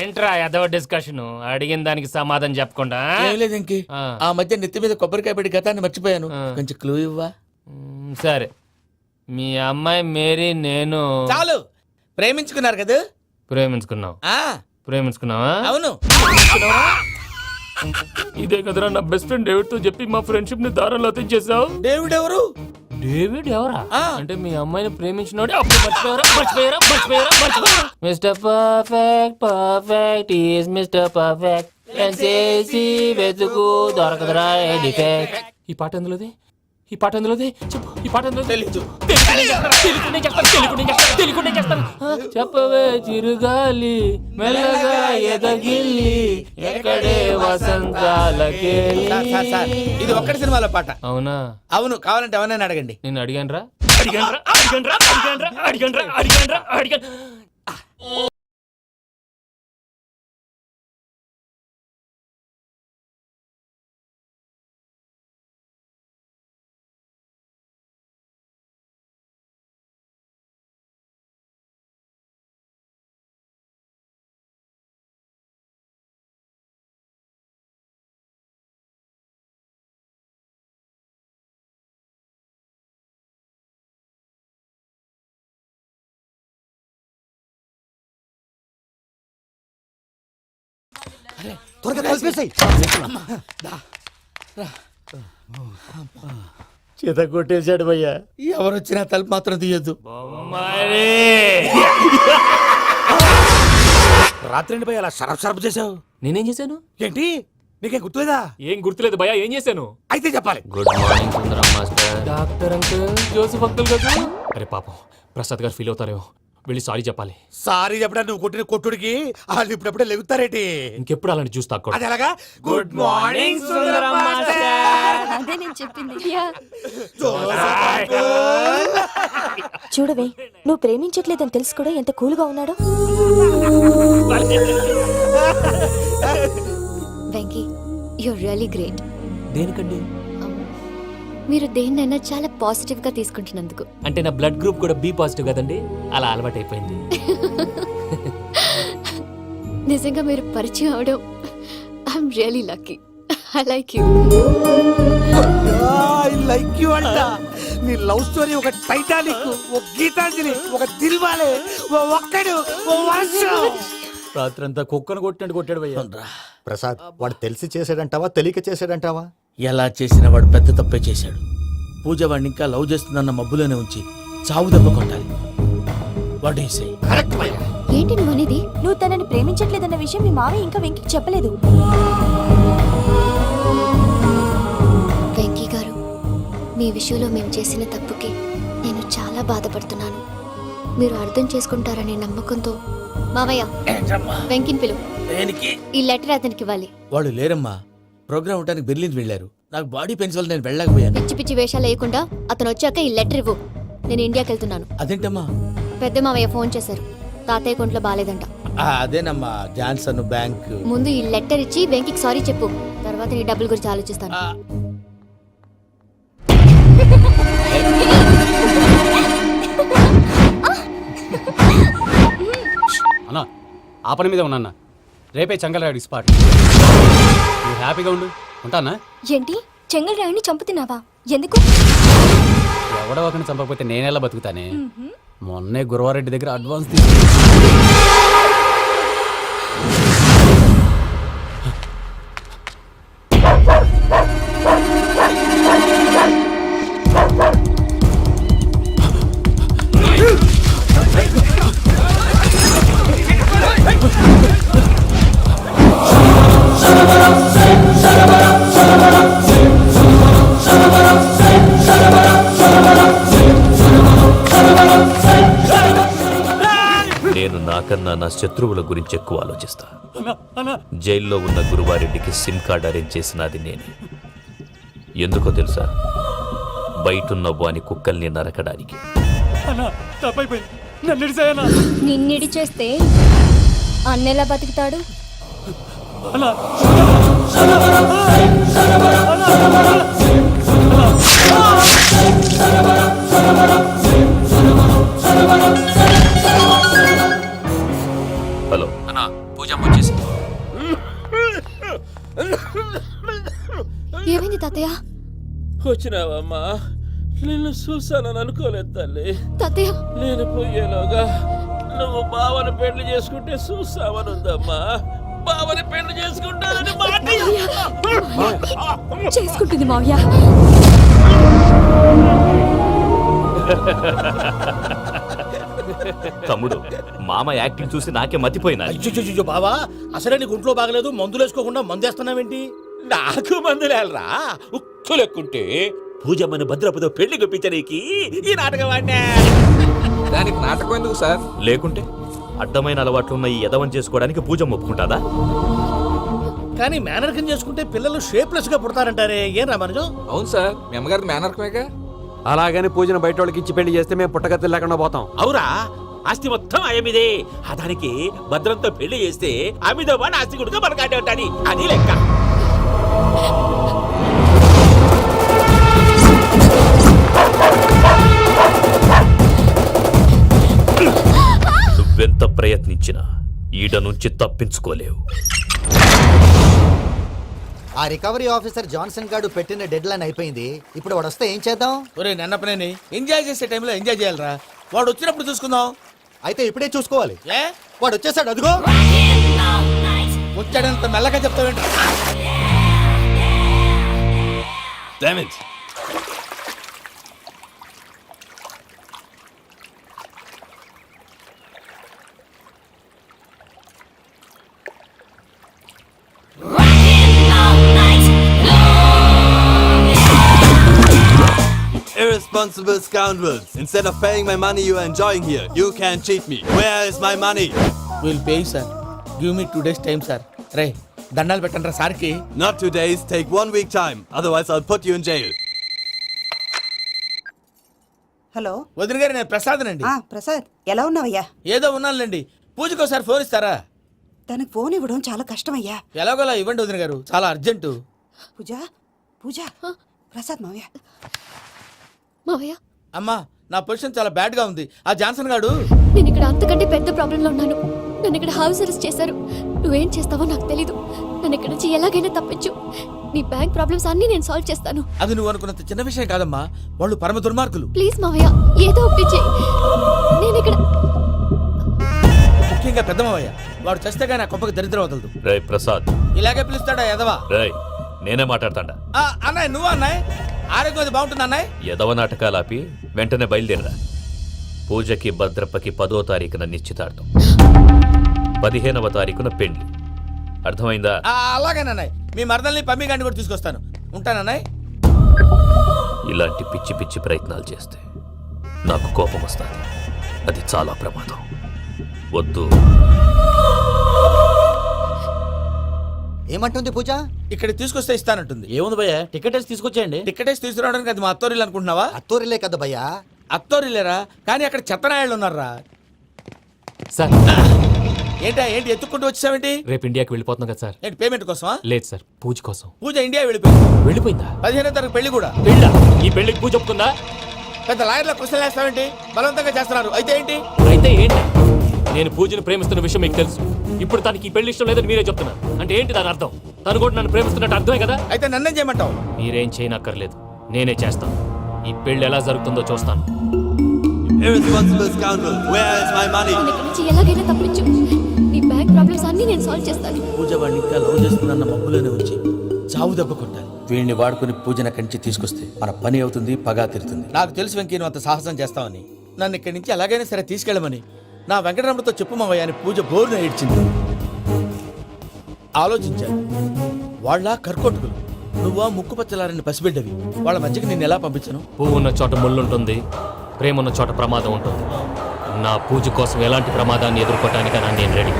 ఏంట్రా ఎదవ డిస్కషన్? అడిగిన దానికి సమాధానం చెప్పకుండా ఏం లేదు ఇంకి. ఆ మధ్య నెత్తి మీద కొబ్బరికాయ పెట్టి గతాన్ని మర్చిపోయాను. కొంచెం క్లూ ఇవ్వా? సరే, మీ అమ్మాయి మేరీ నేను చాలు. ప్రేమించుకున్నారు కదా? ప్రేమించుకున్నావు. ప్రేమించుకున్నావా? అవును. ఇదే కదరా నా బెస్ట్ ఫ్రెండ్ డేవిడ్ తో చెప్పి మా ఫ్రెండ్షిప్ ని దారంలో తెచ్చేసావు. డేవిడ్ ఎవరు? డేవిడ్ ఎవరా? అంటే మీ అమ్మాయిని ప్రేమించినోడే అప్పుడు మర్చిపోయారా? Mister perfect perfect is mister perfect చేసి వెతుకు దొరకదురా డిఫెక్ట్. ఈ పాట ఎందులోది? చెప్పు. ఈ పాట ఎందులో? తెలీదు. చెప్పవే చిరుగాలి మెల్లగా ఎదగిల్లి ఎక్కడే వసంతాలకే. ఇది ఒక్కటి సినిమాలో పాట. అవునా? అవును. కావాలంటే ఎవరైనా అడగండి. నేను అడిగాను. త్వరగా కలిపేసాయి. చేత కొట్టేశాడు భయ్యా. ఎవరు వచ్చినా తలుపు మాత్రం తీయద్దు. రాత్రి భయ అలా షరఫ్ చేసావు. నేనేం చేశాను? ఏంటి నీకేం గుర్తులేదా? ఏం గుర్తులేదు భయ్యా. ఏం చేశాను? అయితే చెప్పాలి. Good morning Sundaram master. Doctor uncle, Joseph uncle కదా. అరే పాపం, ప్రసాద్ గారు ఫీల్ అవుతారేమో. వెళ్ళి సారీ చెప్పాలి. సారీ చెప్పడా నువ్వు కొట్టిన కొట్టుడికి వాళ్ళు ఇప్పుడప్పుడే లెగుతారేటి? ఇంకెప్పుడు అలాంటి జ్యూస్ తాక్కూడదు. అది ఎలాగా? Good morning Sundaram master. అదే నేను చెప్పింది. చూడవే, నువ్వు ప్రేమించట్లేదని తెలుసు కూడా ఎంత కూల్గా ఉన్నాడో. Venky, you're really great. దేనికండి? మీరు దేన్నైనా చాలా పాజిటివ్ గా తీసుకుంటున్నందుకు. అంటే నా బ్లడ్ గ్రూప్ కూడా బి పాజిటివ్ కదండి, అలా అలవాటు అయిపోయింది. నిజంగా మీరు పరిచయం అవడం I'm really lucky. I like you. I like you అంట. నీ లవ్ స్టోరీ ఒక టైటానిక్, ఒక గీతాంజలి, ఒక దిల్వాలే, ఒక్కడు వర్షం. రాత్రంతా కుక్కను కొట్టాడు భయ్యా. ప్రసాద్, వాడు తెలిసి చేసాడంటావా తెలియక చేసాడంటావా? ఎలా చేసిన వాడు పెద్ద తప్పే చేశాడు. పూజ వాడిని ఇంకా లవ్ చేస్తుందన్న మబ్బులోనే ఉంచి చావు దెబ్బ కొట్టాలి. What do you say? Correct భయ్యా. ఏంటి నువ్వు అనేది? నువ్వు తనని ప్రేమించట్లేదన్న విషయం మీ మావయ్య ఇంకా వెంకికి చెప్పలేదు. వెంకీ గారు, మీ విషయంలో మేము చేసిన తప్పుకి నేను చాలా బాధపడుతున్నాను. మీరు అర్థం చేసుకుంటారనే నమ్మకంతో మావయ్య వెంకిని పిలు. ఈ లెటర్ అతనికి ఇవ్వాలి. వాళ్ళు లేరమ్మా, ప్రోగ్రామ్ ఉండడానికి బెర్లిన్ వెళ్ళారు. నాకు బాడీ పెయిన్స్ వల్ల నేను వెళ్ళలేకపోయాను. పిచ్చి పిచ్చి వేషాలు వేయకుండా అతను వచ్చాక ఈ లెటర్ ఇవ్వు. నేను ఇండియాకి వెళ్తున్నాను. అదేంటమ్మా? పెద్ద మావయ్య ఫోన్ చేశారు. తాతయ్య కొంట్లో బాలేదంట. అదేనమ్మా, జాన్సన్ బ్యాంక్. ముందు ఈ లెటర్ ఇచ్చి వెంకికి సారీ చెప్పు. తర్వాత నీ డబ్బుల గురించి ఆలోచిస్తాను. అన్నా, ఆ పని మీద ఉన్నా. రేపే చెంగల్రాయుడు స్పాట్. నువ్వు హ్యాపీగా ఉండు. ఉంటానా? ఏంటి, చెంగల్రాయుడిని చంపుతున్నావా? ఎందుకు? ఎవడో ఒకరిని చంపకపోతే నేనెలా బతుకుతానే? మొన్నే గురవారెడ్డి దగ్గర అడ్వాన్స్ నేను నాకన్నా నా శత్రువుల గురించి ఎక్కువ ఆలోచిస్తా. జైల్లో ఉన్న గురువారెడ్డికి సిమ్ కార్డ్ అరేంజ్ చేసినది నేనే. ఎందుకో తెలుసా? బయటున్న వాని కుక్కల్ని నరకడానికి. నిన్నిడి చేస్తే అన్నెలా బతుకుతాడు? హలో అన్నా పూజమ్మ వచ్చేసి ఏమైంది తాతయ్య? వచ్చినావమ్మా, నిన్ను చూసానని అనుకోలేదు తల్లి. తాతయ్య నేను పోయేలోగా నువ్వు బావని పెళ్లి చేసుకుంటే చూస్తావనుందమ్మా. బావని పెళ్లి చేసుకుంటానని మాట చేసుకుంటుంది మావయ్య. తమ్ముడు మామ యాక్టింగ్ చూసి నాకే మతిపోయినా. అయ్యో బావా, అసలే నీకు ఒంట్లో బాగలేదు, మందులు వేసుకోకుండా మందేస్తున్నావేంటి? నాకు మందులేలరా, ఉక్కు లెక్కుంటే పూజమ్మని భద్రపదో పెళ్లి గొప్పించడానికి ఈ నాటకం ఆడినా. దానికి నాటకం ఎందుకు సార్? లేకుంటే అడ్డమైన అలవాట్లున్న ఈ యదవం చేసుకోవడానికి పూజమ్మ ఒప్పుకుంటాదా? కానీ మేనర్కం చేసుకుంటే పిల్లలు షేప్లెస్ గా పుడతారంటారే, ఏం రామానుజం? అవును సార్, మీ అమ్మగారి మేనర్కమేగా. అలాగని పూజను బయట వాళ్ళకి ఇచ్చి పెళ్లి చేస్తే మేము పుట్టగతి లేకుండా పోతాం. అవురా, ఆస్తి మొత్తం ఆయమిదే. దానికి భద్రంతో పెళ్లి చేస్తే ఆమెతో వాడు ఆస్తి గుడిగా మనకాడే ఉంటాడు. అది లెక్క. నువ్వెంత ప్రయత్నించినా ఈడ నుంచి తప్పించుకోలేవు. ఆ రికవరీ ఆఫీసర్ జాన్సన్ గారు పెట్టిన డెడ్ లైన్ అయిపోయింది. ఇప్పుడు వాడు వస్తే ఏం చేద్దాం? ఒరే నన్నపనేని, ఎంజాయ్ చేసే టైంలో ఎంజాయ్ చేయాలరా. వాడు వచ్చినప్పుడు చూసుకుందాం. అయితే ఇప్పుడే చూసుకోవాలి. ఏ వాడు వచ్చేసాడు, అదిగో. వచ్చాడంత మెల్లగా చెప్తావేంటి? Irresponsible scoundrels. Instead of paying my money you are enjoying here, you can cheat me. Where is my money? Will pay sir. Give me 2 days time sir. రే దండాలు పెట్టండి రా సార్కి. Not 2 days, take 1 week time. Otherwise I'll put you in jail. Hello వదిన గారు, నేను ప్రసాదనండి. ప్రసాద్, ఎలా ఉన్నావయ్యా? ఏదో ఉన్నానులేండి. పూజకి ఒకసారి ఫోన్ ఇస్తారా? తనకు ఫోన్ ఇవ్వడం చాలా కష్టమయ్యా. ఎలాగోలా ఇవ్వండి వదిన గారు, చాలా అర్జెంటు. పూజ పూజ, ప్రసాద్ మావయ్య. మావయ్య అమ్మా, నా పొజిషన్ చాలా బ్యాడ్ గా ఉంది. ఆ జాన్సన్ గాడు. నేను ఇక్కడ అంతకంటే పెద్ద ప్రాబ్లంలో ఉన్నాను. నన్ను ఇక్కడ హౌస్ అరెస్ట్ చేశారు. నువ్వేం చేస్తావో నాకు తెలీదు. నన్ను ఇక్కడ నుంచి ఎలాగైనా తప్పించు. నీ బ్యాంక్ ప్రాబ్లమ్స్ అన్ని నేను సాల్వ్ చేస్తాను. అది నువ్వు అనుకున్నంత చిన్న విషయం కాదమ్మా. వాళ్ళు పరమ దుర్మార్గులు. ప్లీజ్ మావయ్య, ఏదో ఒకటి చెయ్యి. నేను ఇక్కడ ముఖ్యంగా పెద్ద మావయ్య, వాడు చేస్తే గానీ ఆ కొంపకి దరిద్రం వదలదు. రే ప్రసాద్, ఇలాగే పిలుస్తాడా ఎదవా? రే నేనే మాట్లాడతాడా? అన్నయ్య, నువ్వు అన్నయ్య, ఆరోగ్యం అది బాగుంటుంది అన్నయ్య. యదవ నాటకాలు ఆపి వెంటనే బయలుదేరరా. పూజకి భద్రప్పకి 10వ తారీఖున నిశ్చితార్థం, 15వ తారీఖున పెళ్లి. అర్థమైందా? అలాగేనన్నయ్య, మీ మరదల్ని పమ్మి గండి కూడా తీసుకొస్తాను. ఉంటానన్నయ్య. ఇలాంటి పిచ్చి పిచ్చి ప్రయత్నాలు చేస్తే నాకు కోపం వస్తుంది. అది చాలా ప్రమాదం. వద్దు. ఏమంటుంది పూజ? ఇక్కడ తీసుకొస్తే ఇస్తానంటుంది. ఏముంది భయ్యా, టికెట్ వేసి తీసుకొచ్చేయండి. టికెట్ వేసి తీసుకురావడానికి అది మా అత్తోరిల్లు అనుకుంటున్నావా? అత్తూరిలే కదా భయ్యా. అత్తోరిల్లేరా, కానీ అక్కడ చెత్తనాయాళ్ళు ఉన్నారా. సార్ ఏంటి ఎత్తుక్కుంటూ వచ్చావేంటి? రేపు ఇండియాకి వెళ్ళిపోతున్నాం కదా సార్. ఏంటి పేమెంట్ కోసమా? లేదు సార్, పూజ కోసం. పూజ ఇండియా వెళ్ళిపోయింది. వెళ్ళిపోయిందా? 15వ తారీఖు పెళ్లి కూడా. పెళ్ళా? ఈ పెళ్లికి పూజ ఒప్పుకుందా? పెద్ద లాయర్ల క్వశ్చన్ వేస్తావేంటి? బలవంతంగా చేస్తున్నారు. అయితే ఏంటి? అయితే ఏంటి? నేను పూజను ప్రేమిస్తున్న విషయం మీకు తెలుసు. ఇప్పుడు తనకి ఈ పెళ్లి ఇష్టం లేదని మీరే చెప్తున్నారు. అంటే ఏంటి దాని అర్థం? తను కూడా నన్ను ప్రేమిస్తున్నట్టు అర్థమే కదా. అయితే నన్నేం చేయమంటావు? మీరేం చేయనక్కర్లేదు, నేనే చేస్తాను. ఈ పెళ్లి ఎలా జరుగుతుందో చూస్తాను. Irresponsible scoundrel. Where is my money? నన్ను ఇక్కడ నుంచి ఎలాగైనా తప్పించు. నీ బ్యాంక్ ప్రాబ్లమ్స్ అన్ని నేను సాల్వ్ చేస్తాను. పూజ వాడిని ఇంకా లవ్ చేస్తుందన్న మబ్బులోనే ఉంచి చావు దెబ్బ కొట్టాలి. వీడిని వాడుకుని పూజన కంచి తీసుకొస్తే మన పని అవుతుంది, పగా తీరుతుంది. నాకు తెలుసు వెంకీ, నువ్వు అంత సాహసం చేస్తావని. నన్ను ఇక్కడి నుంచి ఎలాగైనా సరే తీసుకెళ్ళమని నా వెంకటరమణతో చెప్పు మావయ్య అని పూజ బోరున ఏడ్చింది. ఆలోచించాను. వాళ్ళ కర్కోటకులు, నువ్వా ముక్కు పచ్చలారని పసిబిడ్డవి. వాళ్ళ మధ్యకి నేను ఎలా పంపించను? పువ్వు ఉన్న చోట ముళ్ళుంటుంది, ప్రేమ ఉన్న చోట ప్రమాదం ఉంటుంది. నా పూజ కోసం ఎలాంటి ప్రమాదాన్ని ఎదుర్కోవటానికైనా నేను రెడీ.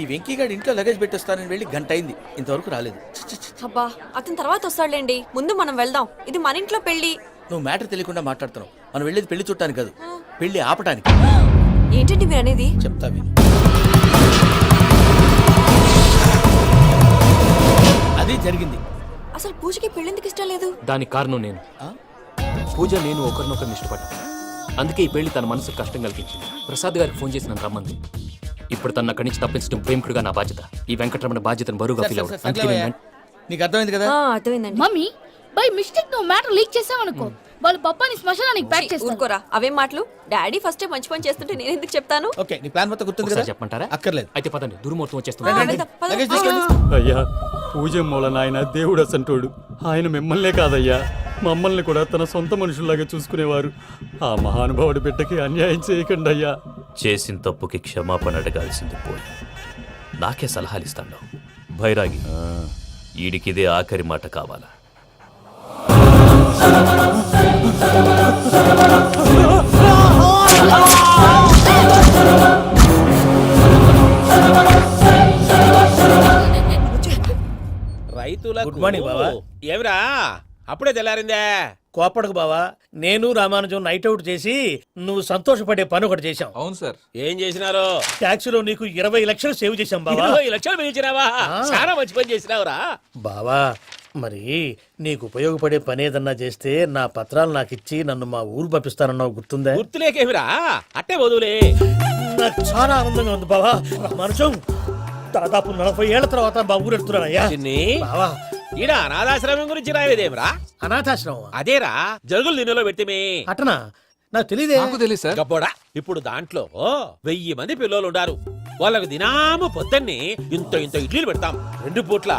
ఈ వెంకీగాడి ఇంట్లో లగేజ్ పెట్టొస్తానని వెళ్ళి గంట అయింది, ఇంతవరకు రాలేదు. అబ్బా, అతని తర్వాత వస్తాడులేండి. ముందు మనం వెళ్దాం. ఇది మన ఇంట్లో పెళ్లి. నువ్వు మ్యాటర్ తెలియకుండా మాట్లాడుతున్నావు. మనం వెళ్ళేది పెళ్లి చుట్టానికి కాదు, పెళ్లి ఆపటానికి. ఏంటండి మీరు అనేది? చెప్తా విను. అది జరిగింది. అసలు పూజకి పెళ్ళెందుకు ఇష్టం లేదు? దానికి కారణం నేను. పూజ నేను ఒకరినొకరిని ఇష్టపడ్డా. అందుకే ఈ పెళ్లి తన మనసుకు కష్టం కలిగించింది. ప్రసాద్ గారికి ఫోన్ చేసి నన్ను రమ్మంది. ఇప్పుడు తన అక్కడి నుంచి తప్పించడం ప్రేమికుడిగా నా బాధ్యత. ఈ వెంకటరమణ బాధ్యతను బరువుగా ఫీల్ అవ్వడం. అందుకే నేను నీకు అర్థమైంది కదా? అర్థమైందండి. మమ్మీ బై మిస్టేక్ నువ్వు మ్యాటర్ లీక్ చేసావనుకో, వాళ్ళ పప్పాని శ్మశానానికి ప్యాక్ చేస్తారు. ఊరుకోరా, అవేం మాటలు? డాడీ ఫస్ట్ మంచి పని చేస్తుంటే నేను ఎందుకు చెప్తాను? ఓకే, నీ ప్లాన్ మొత్తం గుర్తుంది కదా? ఒకసారి చెప్పమంటారా? అక్కర్లేదు. అయితే పదండి, దుర్ముహూర్తం రండి, వచ్చేస్తుంది. రండి. లగేజ్ తీసుకోండి. అయ్యా పూజ మూలన ఆయన దేవుడు అసంటోడు. ఆయన మిమ్మల్నే కాదయ్యా, మమ్మల్ని కూడా తన సొంత మనుషుల్లాగా చూసుకునేవారు. ఆ మహానుభావుడి బిడ్డకి అన్యాయం చేయకండి అయ్యా. చేసిన తప్పుకి క్షమాపణ అడగాల్సింది పోయి నాకే సలహాలు ఇస్తాడు భైరాగి. ఈడికిదే ఆఖరి మాట కావాలా? రైతుల గుడ్ మార్నింగ్ బావా. ఏమిరా అప్పుడే తెల్లారిందే? కోపడకు బావా, నేను రామానుజం నైట్ అవుట్ చేసి నువ్వు సంతోషపడే పని ఒకటి చేశాం. అవును సార్. ఏం చేసినారు? ట్యాక్సీలో నీకు 20 లక్షలు సేవ్ చేశాం బావా. 20 లక్షలు మిగిల్చినావా? చాలా మంచి పని చేసినావురా బావా, మరి నీకు ఉపయోగపడే పని ఏదన్నా చేస్తే నా పత్రాలు నాకు ఇచ్చి నన్ను మా ఊరు పంపిస్తానన్నావు, గుర్తుందా? గుర్తులేకేమిరా, అట్టే వదులే. నాకు చాలా ఆనందంగా ఉంది బావా. రామానుజం, దాదాపు 40 ఏళ్ల తర్వాత మా ఊరు ఎడుతున్నానయ్యా. బావా, ఈడ అనాథాశ్రమం గురించి రాలేదేమిరా? అనాథాశ్రమం అదేరా జరుగులు దీనిలో పెట్టిమే. అటనా? నాకు తెలియదే. నాకు తెలుసు సార్. గబ్బోడా, ఇప్పుడు దాంట్లో 1000 మంది పిల్లలు ఉండారు. వాళ్ళకు దినాము పొద్దున్నే ఇంత ఇంత ఇడ్లీలు పెడతాం. 2 పూట్ల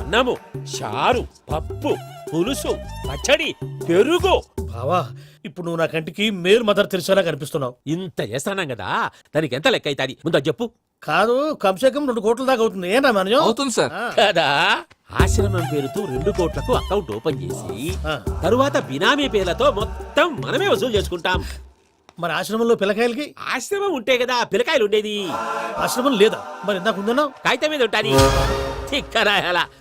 అన్నము, చారు, పప్పు, పులుసు, పచ్చడి, పెరుగు. బావా, ఇప్పుడు నువ్వు నా కంటికి మేరు మదర్ తెరిసేలా కనిపిస్తున్నావు. ఇంత చేస్తానం కదా, దానికి ఎంత లెక్క అవుతుంది ముందు చెప్పు. కాదు, కమ్సేకం 2 కోట్ల దాకా అవుతుంది. ఏం రామానుజం? అవుతుంది సార్. కదా, ఆశ్రమం పేరుతో 2 కోట్లకు అకౌంట్ ఓపెన్ చేసి తరువాత బినామీ పేర్లతో మొత్తం మనమే వసూలు చేసుకుంటాం. మరి ఆశ్రమంలో పిల్లకాయలకి? ఆశ్రమం ఉంటే కదా పిల్లకాయలు ఉండేది. ఆశ్రమం లేదా? మరి ఇందాక ఉందన్నావు. కాగితం మీద ఉంటాది.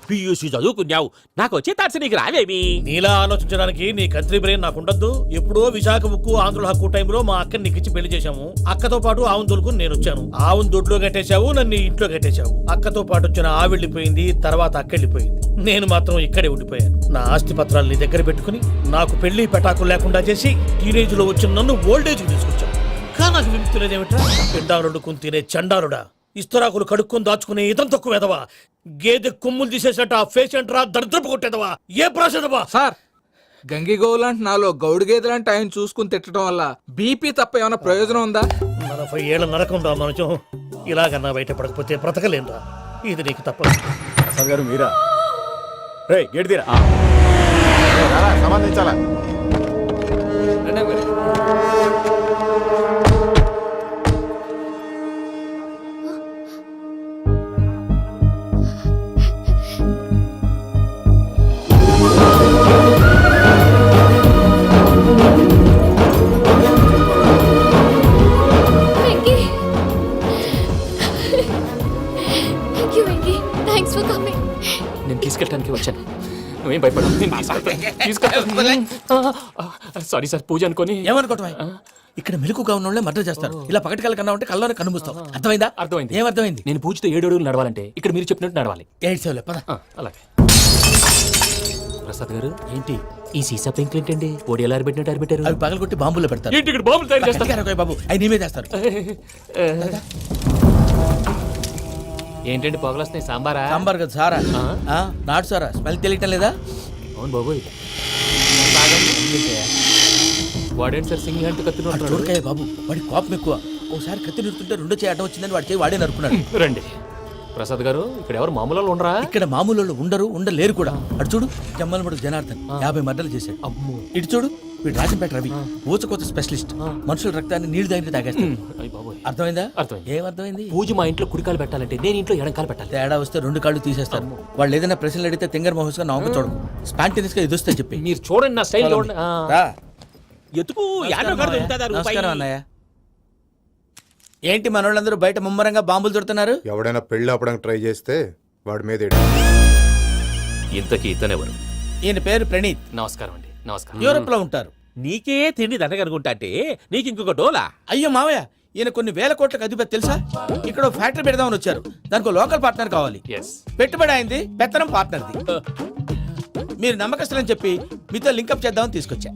పియూసీ చదువుకున్నావు, నాకు వచ్చే తాట్స్ నీకు రావేమి? నీలా ఆలోచించడానికి నీ కంత్రి బ్రెయిన్ నాకు ఉండద్దు. ఎప్పుడో విశాఖ ముక్కు ఆంధ్రుల హక్కు టైంలో మా అక్కని నీకిచ్చి పెళ్లి చేశాము. అక్కతో పాటు ఆవును దొడుకు నేను వచ్చాను. ఆవును దొడ్లో కట్టేశావు, నన్ను ఇంట్లో కట్టేశావు. అక్కతో పాటు వచ్చిన ఆవిళ్ళిపోయింది, తర్వాత అక్కెళ్ళిపోయింది. నేను మాత్రం ఇక్కడే ఉండిపోయాను. నా ఆస్తి పత్రాలు నీ దగ్గర పెట్టుకుని నాకు పెళ్లి పెటాకులు లేకుండా చేసి టీనేజ్ లో వచ్చిన నన్ను ఓల్డేజ్ తీసుకొచ్చావు. కానీ నాకు విముక్తి లేదేమిట్రా? పిండారుడుకుని తినే చండారుడా, ఇస్తరాకులు కడుక్కొని దాచుకునే ఇతం తక్కువ ఎదవా, గేదె కొమ్ములు తీసేసట ఆ పేషెంట్ రా దరిద్రపు కొట్టేదవా, ఏ ప్రాసెదవా? సార్, గంగిగోవులాంటి నాలో గౌడు గేదెలాంటి ఆయన చూసుకుని తిట్టడం వల్ల బీపీ తప్ప ఏమైనా ప్రయోజనం ఉందా? 40 ఏళ్ల నరకం రా మనచం. ఇలాగన్నా బయట పడకపోతే బ్రతకలేనురా. ఇది నీకు తప్పదు. ప్రసాద్ గారు మీరా? రే గేట్ తీరా. సంబంధించాలా? Venky, thank you Venky, thanks for coming. నేను తీసుకెళ్ళడానికి వచ్చాను, నువ్వేం భయపడవు. సారీ సార్, పూజ అనుకోని. ఏమనుకోవటం? ఇక్కడ మెలకుగా ఉన్న వాళ్ళే మర్డర్ చేస్తారు. ఇలా పగటి కళ్ళ కన్నా ఉంటే కళ్ళలోనే కనుమూస్తావు. అర్థమైందా? అర్థమైంది. ఏమర్థమైంది? నేను పూజతో 7 అడుగులు నడవాలంటే ఇక్కడ మీరు చెప్పినట్టు నడవాలి. 8 సేవలే పద. అలాగే. ప్రసాద్ గారు, ఏంటి ఈ సీసా పెంకులు ఏంటండి? ఓడి ఎలా అరబెట్టినట్టు అరబెట్టారు? అవి పగలగొట్టి బాంబులో పెడతారు. ఏంటి ఇక్కడ బాంబులు తయారు చేస్తారు? గట్టిగా బాబు, అవి నేమే చేస్తారు. ఏంటండి పొగలు వస్తున్నాయి? సాంబారా? సాంబార్ కదా, సారా. నాటు సారా. స్మెల్ తెలియటం లేదా? అవును బాబోయ్. వాడేంటి సార్ సింగిల్ హ్యాండ్ కత్తి చూడకాయ బాబు, వాడి కోపం ఎక్కువ. ఓసారి కత్తి నిరుతుంటే 2 చేయి అడ్డం వచ్చిందని వాడి చేయి వాడే నరుకున్నాడు. రండి ప్రసాద్ గారు, ఇక్కడ ఎవరు మామూలు వాళ్ళు ఉండరా? ఇక్కడ మామూలు వాళ్ళు ఉండరు, ఉండలేరు కూడా. అటు చూడు, జమ్మలమడు జనార్దన్ 50 మర్డర్లు చేశాడు. అమ్మో. ఇటు చూడు, వీడు రాజంపేట రవి, ఊచకోత స్పెషలిస్ట్. మనుషుల రక్తాన్ని నీళ్లు దగ్గర తాగేస్తాడు. అర్థమైందా? ఏమర్థమైంది? పూజ మా ఇంట్లో కుడికాలు పెట్టాలంటే నేను ఇంట్లో ఎడంకాలు పెట్టాలి. తేడా వస్తే 2 కాళ్ళు తీసేస్తారు. వాళ్ళు ఏదైనా ప్రశ్నలు అడిగితే తింగర్ మహోస్ గా నవ్వు చూడకు. స్పాంటినియస్ గా ఎదుస్తా చెప్పి. మీరు చూడండి, నా స్టైల్ చూడండి. ఎతుకు నమస్కారం అన్నయ్య. ఏంటి మనోళ్ళందరూ బయట ముమ్మరంగా బాంబులు దొరుకుతున్నారు? ఎవడైనా పెళ్లి ఆపడానికి ట్రై చేస్తే వాడి మీద ఇంతకీ ఇతనెవరు? ఈయన పేరు ప్రణీత్. నమస్కారం అండి. నమస్కారం. యూరోప్ లో ఉంటారు. నీకే తిండి దండగనుకుంటా అంటే నీకు ఇంకొక డోలా? అయ్యో మావయ్య, ఈయన కొన్ని వేల కోట్లకు అధిపతి తెలుసా? ఇక్కడ ఓ ఫ్యాక్టరీ పెడదామని వచ్చారు. దానికి ఓ లోకల్ పార్ట్నర్ కావాలి. పెట్టుబడి అయింది, పెత్తనం పార్ట్నర్ది. మీరు నమ్మకస్తులని చెప్పి మీతో లింకప్ చేద్దామని తీసుకొచ్చా.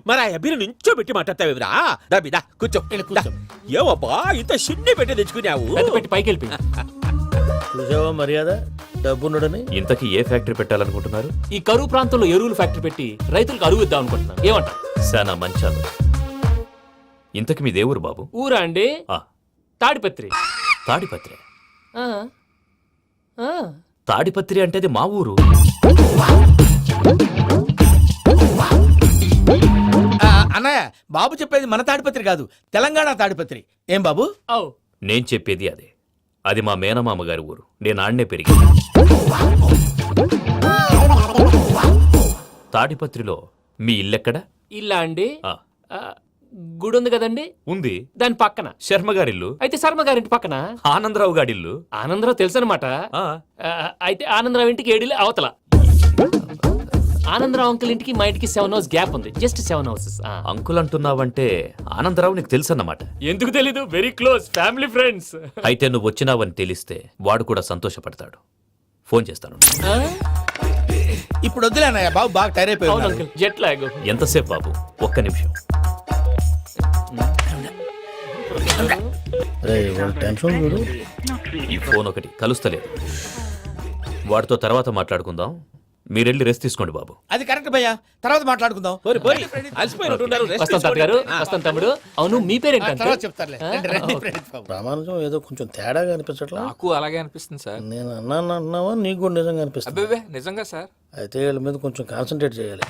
మరి ఆ అబ్బిని నుంచో పెట్టి మాట్లాడతావేమిరా? దాబిదా కూర్చో. ఏవబ్బా ఇంత సిన్ని పెట్టి తెచ్చుకున్నావు? పెట్టి పైకి వెళ్ళిపోయి చూసావా మర్యాద, డబ్బున్నడని. ఇంతకీ ఏ ఫ్యాక్టరీ పెట్టాలనుకుంటున్నారు? ఈ కరువు ప్రాంతంలో ఎరువులు ఫ్యాక్టరీ పెట్టి రైతులకు అరువు ఇద్దాం అనుకుంటున్నాను. ఏమంటారు? శానా మంచాలు. ఇంతకి మీ దేవురు బాబు? ఊరా అండి? తాడిపత్రి. తాడిపత్రి? ఆ. ఆ. తాడిపత్రి అంటే అది మా ఊరు. అన్నయ్య, బాబు చెప్పేది మన తాడిపత్రి కాదు, తెలంగాణ తాడిపత్రి. ఏం బాబు? నేను చెప్పేది అదే. అది మా మేనమామ గారి ఊరు. నేను ఆడనే పెరిగింది. తాడిపత్రిలో మీ ఇల్లెక్కడ? ఇల్లా అండి? గుడి ఉంది కదండి? ఉంది. దాని పక్కన శర్మ గారిల్లు. అయితే శర్మ గారింటి పక్కన ఆనందరావు గారిల్లు. ఆనందరావు తెలుసు అనమాట. అయితే ఆనందరావు ఇంటికి 7 అవతల. ఆనందరావు అంకుల్ ఇంటికి మా ఇంటికి 7 hours గ్యాప్ ఉంది. Just 7 hours. అంకుల్ అంటున్నావంటే ఆనందరావు నీకు తెలుసు అన్నమాట. ఎందుకు తెలీదు? Very close family friends. అయితే నువ్వు వచ్చినావని తెలిస్తే వాడు కూడా సంతోషపడతాడు. ఫోన్ చేస్తాను. ఇప్పుడు వద్దులే అన్నయ్య, బాబు బాగా టైర్ అయిపోయాడు. Jet lag. ఎంతసేపు బాబు? ఒక్క నిమిషం. ఈ ఫోన్ ఒకటి కలుస్తలేదు. వాడితో తర్వాత మాట్లాడుకుందాం. మీరెళ్ళి రెస్ట్ తీసుకోండి బాబు. అది కరెక్ట్ భయ్యా, తర్వాత మాట్లాడుకుందాం. వస్తాం తాత గారు, వస్తాం తమ్ముడు. అవును, మీ పేరేంటి? చెప్తారులే. ప్రామాణికం ఏదో కొంచెం తేడాగా అనిపించట్లా? నాకు అలాగే అనిపిస్తుంది సార్. నేను అన్నావా నీకు కూడా నిజంగా అనిపిస్తుంది? అబ్బే నిజంగా సార్. అయితే వీళ్ళ మీద కొంచెం కాన్సన్ట్రేట్ చేయాలి.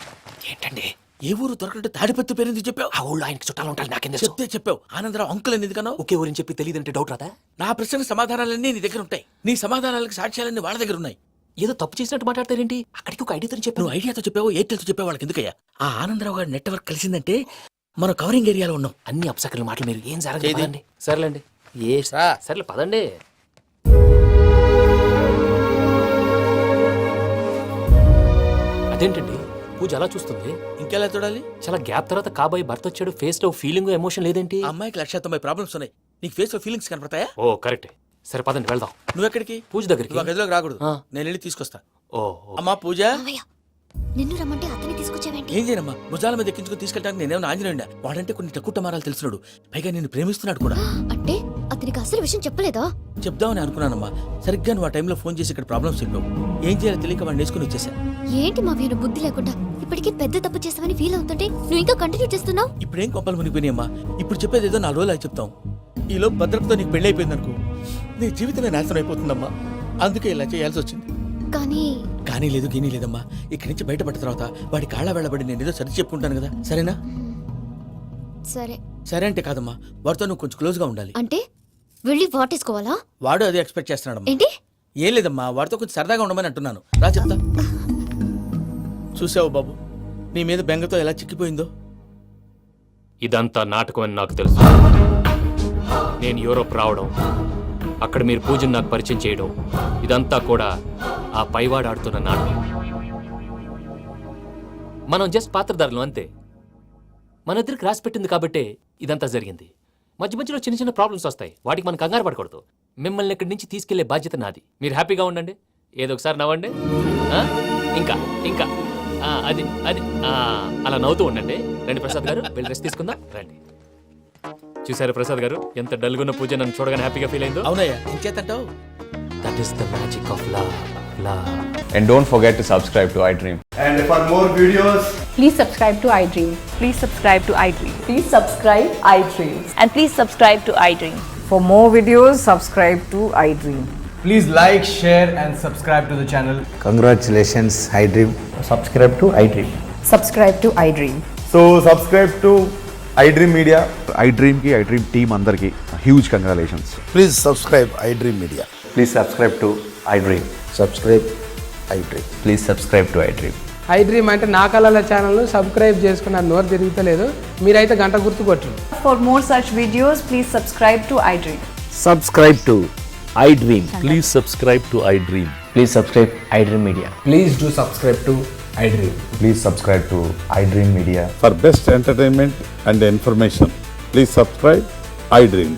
ఏంటండి ఏ ఊరు దొరకట్టు తాడిపత్రి పేరు ఎందుకు చెప్పావు? ఆ ఊళ్ళో ఆయనకి చుట్టాలు ఉంటారు. నాకేం చెప్తే చెప్పావు. ఆనందరావు అంకుల్ అని ఎందుకన్నావు? ఒకే ఊరిని చెప్పి తెలియదంటే డౌట్ రాదా? నా ప్రశ్న సమాధానాలన్నీ నీ దగ్గర ఉంటాయి. నీ సమాధానాలకు సాక్ష్యాలన్నీ వాళ్ళ దగ్గర ఉన్నాయి. ఏదో తప్పు చేసినట్టు మాట్లాడతారేంటి? అక్కడికి ఒక ఐడియాతో చెప్పావు. నువ్వు ఐడియాతో చెప్పావు, ఎయిర్టెల్తో చెప్పావు, వాళ్ళకి ఎందుకయ్యా? ఆ ఆనందరావు గారి నెట్వర్క్ కలిసిందంటే మనం కవరింగ్ ఏరియాలో ఉన్నాం. అన్ని అప్సకల మాటలు మీరు ఏం జరగదండి. సర్లేండి. సర్లే పదండి. అదేంటండి పూజ అలా చూస్తుంది? ఇంకెలా చూడాలి? చాలా గ్యాప్ తర్వాత కాబోయే భర్త వచ్చాడు. ఫేస్ లో ఫీలింగ్ ఎమోషన్ లేదేంటి? అమ్మాయికి 190 ప్రాబ్లమ్స్ ఉన్నాయి. నీకు ఫేస్ లో ఫీలింగ్స్ కనపడతాయా? ఓ కరెక్ట్. సరే పదండి వెళ్దాం. నువ్వు ఎక్కడికి? పూజ దగ్గరికి. నువ్వు గదిలోకి రాకూడదు. నేను వెళ్ళి తీసుకొస్తా. ఓ అమ్మా పూజ, నిన్ను రమ్మంటే అతన్ని తీసుకొచ్చావేంటి? ఏం చేయనమ్మా, భుజాల మీద ఎక్కించుకుని తీసుకెళ్ళడానికి నేనేమో ఆంజనేయుడా? వాడంటే కొన్ని తక్కువ టమారాలు తెలిసినాడు, పైగా నేను ప్రేమిస్తున్నాడు కూడా. అంటే అతనికి అసలు విషయం చెప్పలేదా? చెప్దామని అనుకున్నానమ్మా. సరిగ్గా నువ్వు ఆ టైంలో ఫోన్ చేసి ఇక్కడ ప్రాబ్లమ్స్ చెప్పావు. ఏం చేయాలో తెలియక వాడిని వేసుకుని వచ్చేసా. ఏంటి మా వీరు బుద్ధి లేకుండా ఇప్పటికీ పెద్ద తప్పు చేసావని ఫీల్ అవుతుంటే నువ్వు ఇంకా కంటిన్యూ చేస్తున్నావు? ఇప్పుడేం కొంపలు మునిగిపోయినాయమ్మా. ఇప్పుడు చెప్పేది ఏదో 4 రోజులు చెప్తాం. ఈలో భద్రతతో నీకు పెళ్లి అయిపోయింది అనుకో, నీ జీవితమే నాశనం అయిపోతుందమ్మా. అందుకే ఇలా చేయాల్సి వచ్చింది. కానీ లేదు, గీనీ లేదమ్మా. ఇక్కడి నుంచి బయటపడిన తర్వాత వాడి కాళ్ళ వెళ్ళబడి నేను ఏదో సరి చెప్పుకుంటాను కదా, సరేనా? సరే. సరే అంటే కాదమ్మా, వాడితో నువ్వు కొంచెం క్లోజ్ గా ఉండాలి. అంటే వెళ్ళి వాటేసుకోవాలా? వాడు అదే ఎక్స్పెక్ట్ చేస్తున్నాడమ్మా. ఏంటి? ఏం లేదమ్మా, వాడితో కొంచెం సరదాగా ఉండమని అంటున్నాను. రా చెప్తా. చూసావు బాబు, నీ మీద బెంగతో ఎలా చిక్కిపోయిందో. ఇదంతా నాటకం అని నాకు తెలుసు. నేను యూరోప్ రావడం, అక్కడ మీరు పూజను నాకు పరిచయం చేయడం, ఇదంతా కూడా ఆ పైవాడు ఆడుతున్న నాటకం. మనం జస్ట్ పాత్రధారులు అంతే. మన ఇద్దరికి రాసి పెట్టింది కాబట్టే ఇదంతా జరిగింది. మధ్య మధ్యలో చిన్న చిన్న ప్రాబ్లమ్స్ వస్తాయి, వాటికి మనం కంగారు పడకూడదు. మిమ్మల్ని ఇక్కడి నుంచి తీసుకెళ్లే బాధ్యత నాది. మీరు హ్యాపీగా ఉండండి, ఏదో ఒకసారి నవ్వండి. ఇంకా ఇంకా అది అది అలా నవ్వుతూ ఉండండి. రండి ప్రసాద్ గారు, వెళ్ళి రెస్ట్ తీసుకుందాం. రండి. చూసారు ప్రసాద్ గారు, ఎంత డల్గున్న పూజ నన్ను చూడగానే హ్యాపీగా ఫీల్ అయిందో. అవునయ్యా, ఇంకేతంటావు? That is the magic of love. And don't forget to subscribe to iDream. And for more videos, Please subscribe to iDream. Please subscribe to iDream. Please subscribe iDream. And please subscribe to iDream. For more videos, subscribe to iDream. Please like, share and subscribe to the channel. congratulations, iDream. Subscribe to iDream. Subscribe to iDream. So subscribe to iDream Media. iDream ki iDream team andarki huge congratulations. Please subscribe iDream Media. Please subscribe to iDream. Subscribe iDream. Please subscribe to iDream. iDream అంటే నా కళల ఛానల్ను subscribe చేసుకున్న నోరు తిరుగుతలేదు. మీరైతే గంట గుర్తు కొట్టండి. For more such videos, please subscribe to iDream. Subscribe to iDream. Please subscribe to iDream. Please subscribe iDream Media. Please do subscribe to iDream. Please subscribe to iDream Media. For best entertainment and information, please subscribe iDream.